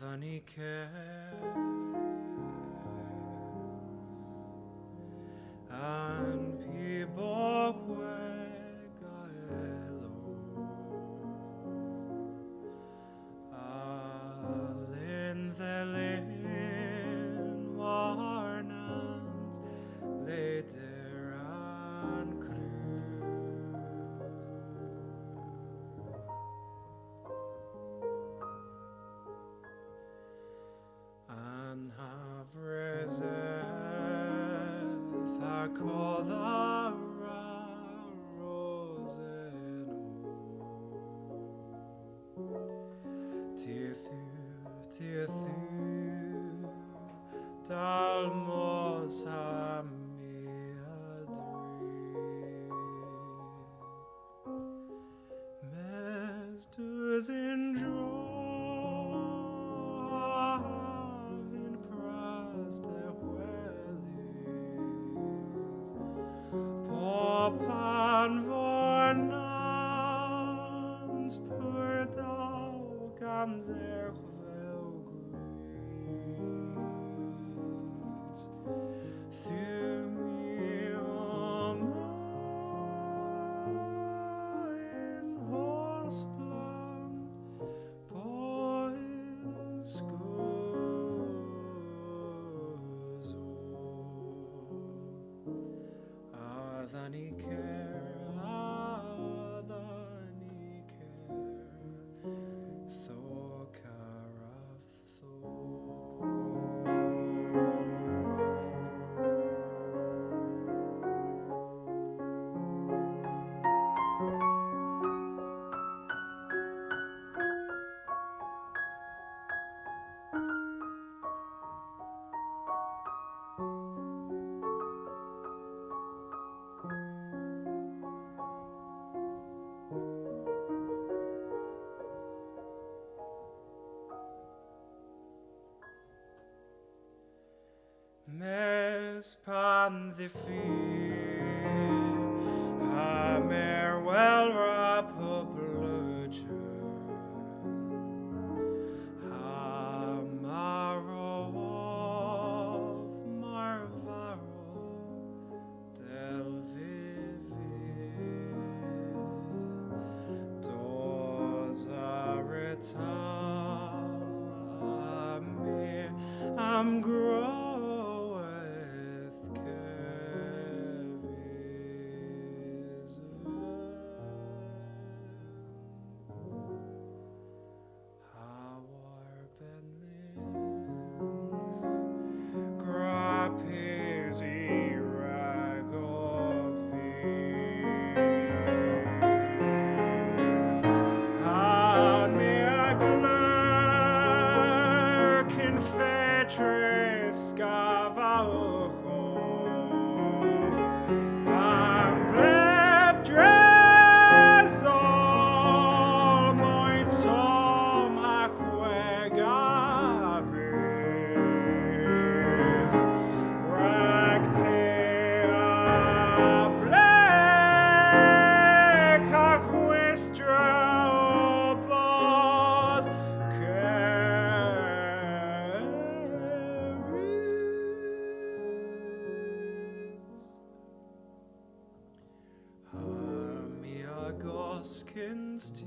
Avanike and Pibokwe Gaelo Alin the Lin Warnans later on and have risen Thakodara Rosen Tithu Dalmos Hamiadri Mesters in Popan vornans per daugans velgris Thumium in horsplan poin Thokara mes pan the fear, a mer well republican, a marrow of marvaro del vivir, dos areta me, I'm groweth kevis. How are Benlind, grapes Fetres Gavaohov, am bleth drezol moitom achuegaviv, ractea blec achuestra obos, Goskins to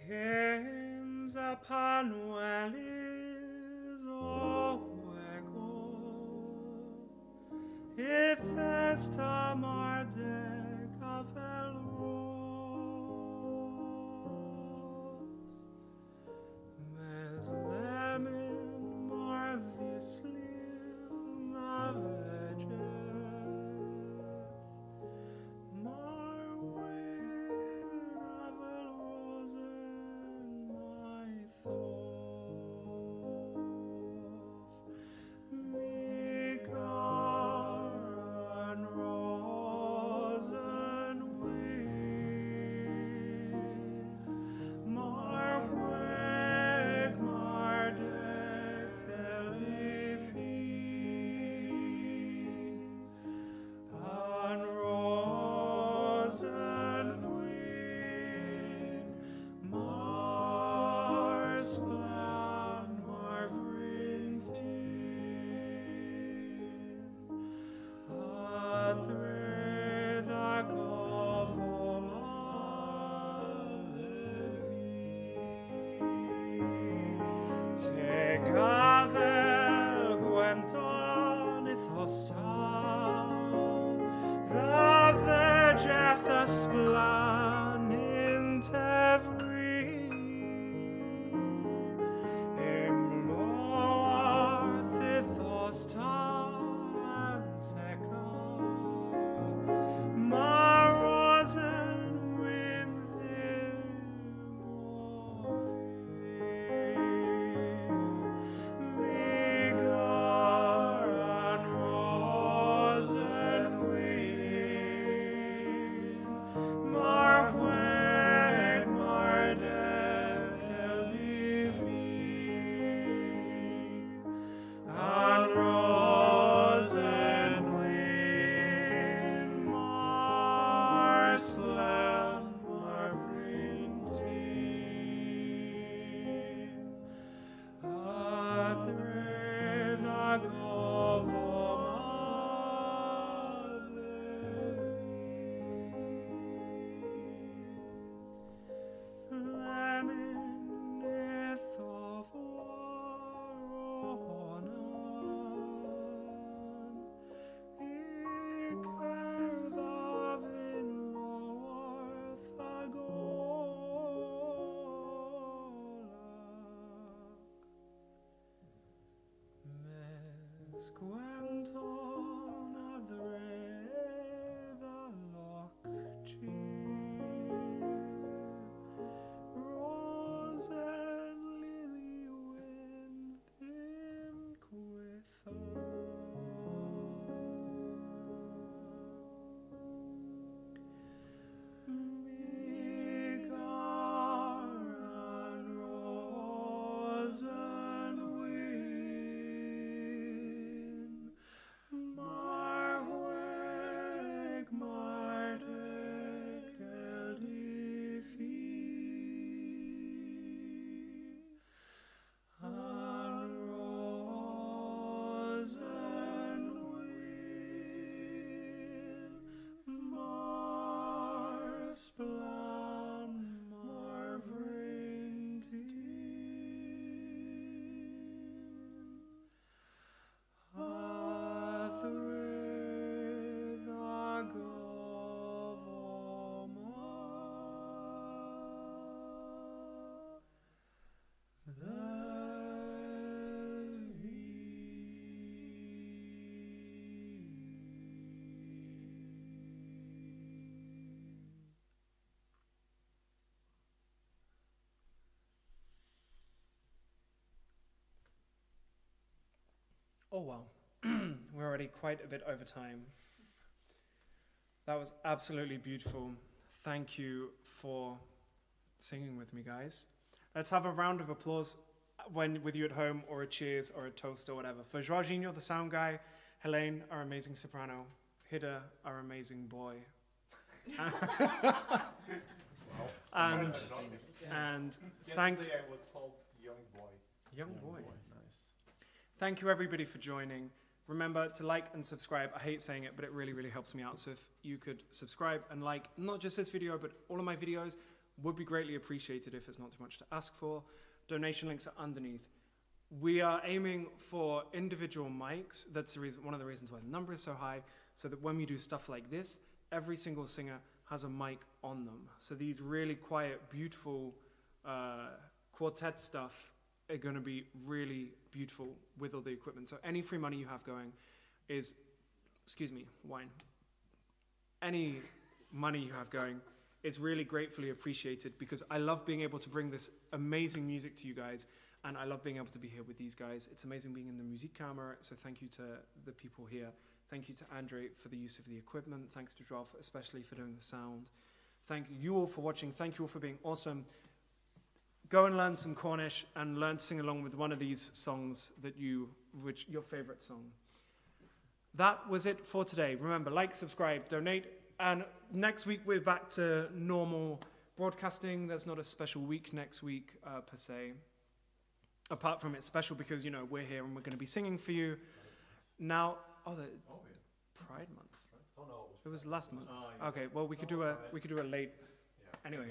Kenza panuelis oego, if esta mardec avel ros, mes lemen marvis lil navegef, marwin avel rosen my thof, Mikaran splan mar vrintin Adre da Te gavel gwenton ithostal The vegeth splan in tevri Imlorth ithostal anteka Marosen within Bigar and rosen win Marweg mardel del divin and rosen win Marslan marvrintin Adre da Squanton adre da loch Rose and lily within quitha Bigar and rosen win Marweg mardek del difi An rosen win Marsplan marvrintin Adre da Oh well, we're already quite a bit over time. That was absolutely beautiful. Thank you for singing with me, guys. Let's have a round of applause with you at home, or a cheers, or a toast, or whatever. For Jorginho, the sound guy, Helene, our amazing soprano, Hida, our amazing boy. and thank Yesterday I was called young boy. young boy. Nice. Thank you everybody for joining. Remember to like and subscribe. I hate saying it, but it really, really helps me out. So if you could subscribe and like, not just this video, but all of my videos, would be greatly appreciated if it's not too much to ask for. Donation links are underneath. We are aiming for individual mics. That's the reason, one of the reasons why the number is so high, so that when we do stuff like this, every single singer has a mic on them. So these really quiet, beautiful quartet stuff are going to be really beautiful with all the equipment. So any free money you have going is, excuse me, wine. Any money you have going is really gratefully appreciated, because I love being able to bring this amazing music to you guys, and I love being able to be here with these guys. It's amazing being in the Musikkammer, so thank you to the people here. Thank you to Andre for the use of the equipment. Thanks to Drolf especially for doing the sound. Thank you all for watching. Thank you all for being awesome. Go and learn some Cornish and learn to sing along with one of these songs that which your favorite song. That was it for today. Remember, like, subscribe, donate, and next week we're back to normal broadcasting. There's not a special week next week per se. apart from it's special because, you know, we're here and we're going to be singing for you. Now, Pride Month. Oh no. It was last month. Oh, yeah. Okay, well we could do a late. Yeah. Anyway.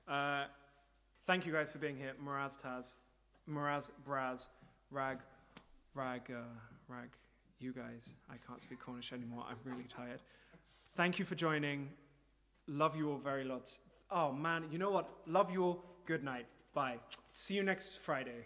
Again. Thank you guys for being here. Miraz Taz, Miraz Braz, Rag, you guys. I can't speak Cornish anymore. I'm really tired. Thank you for joining. Love you all very lots. Oh man, you know what? Love you all. Good night. Bye. See you next Friday.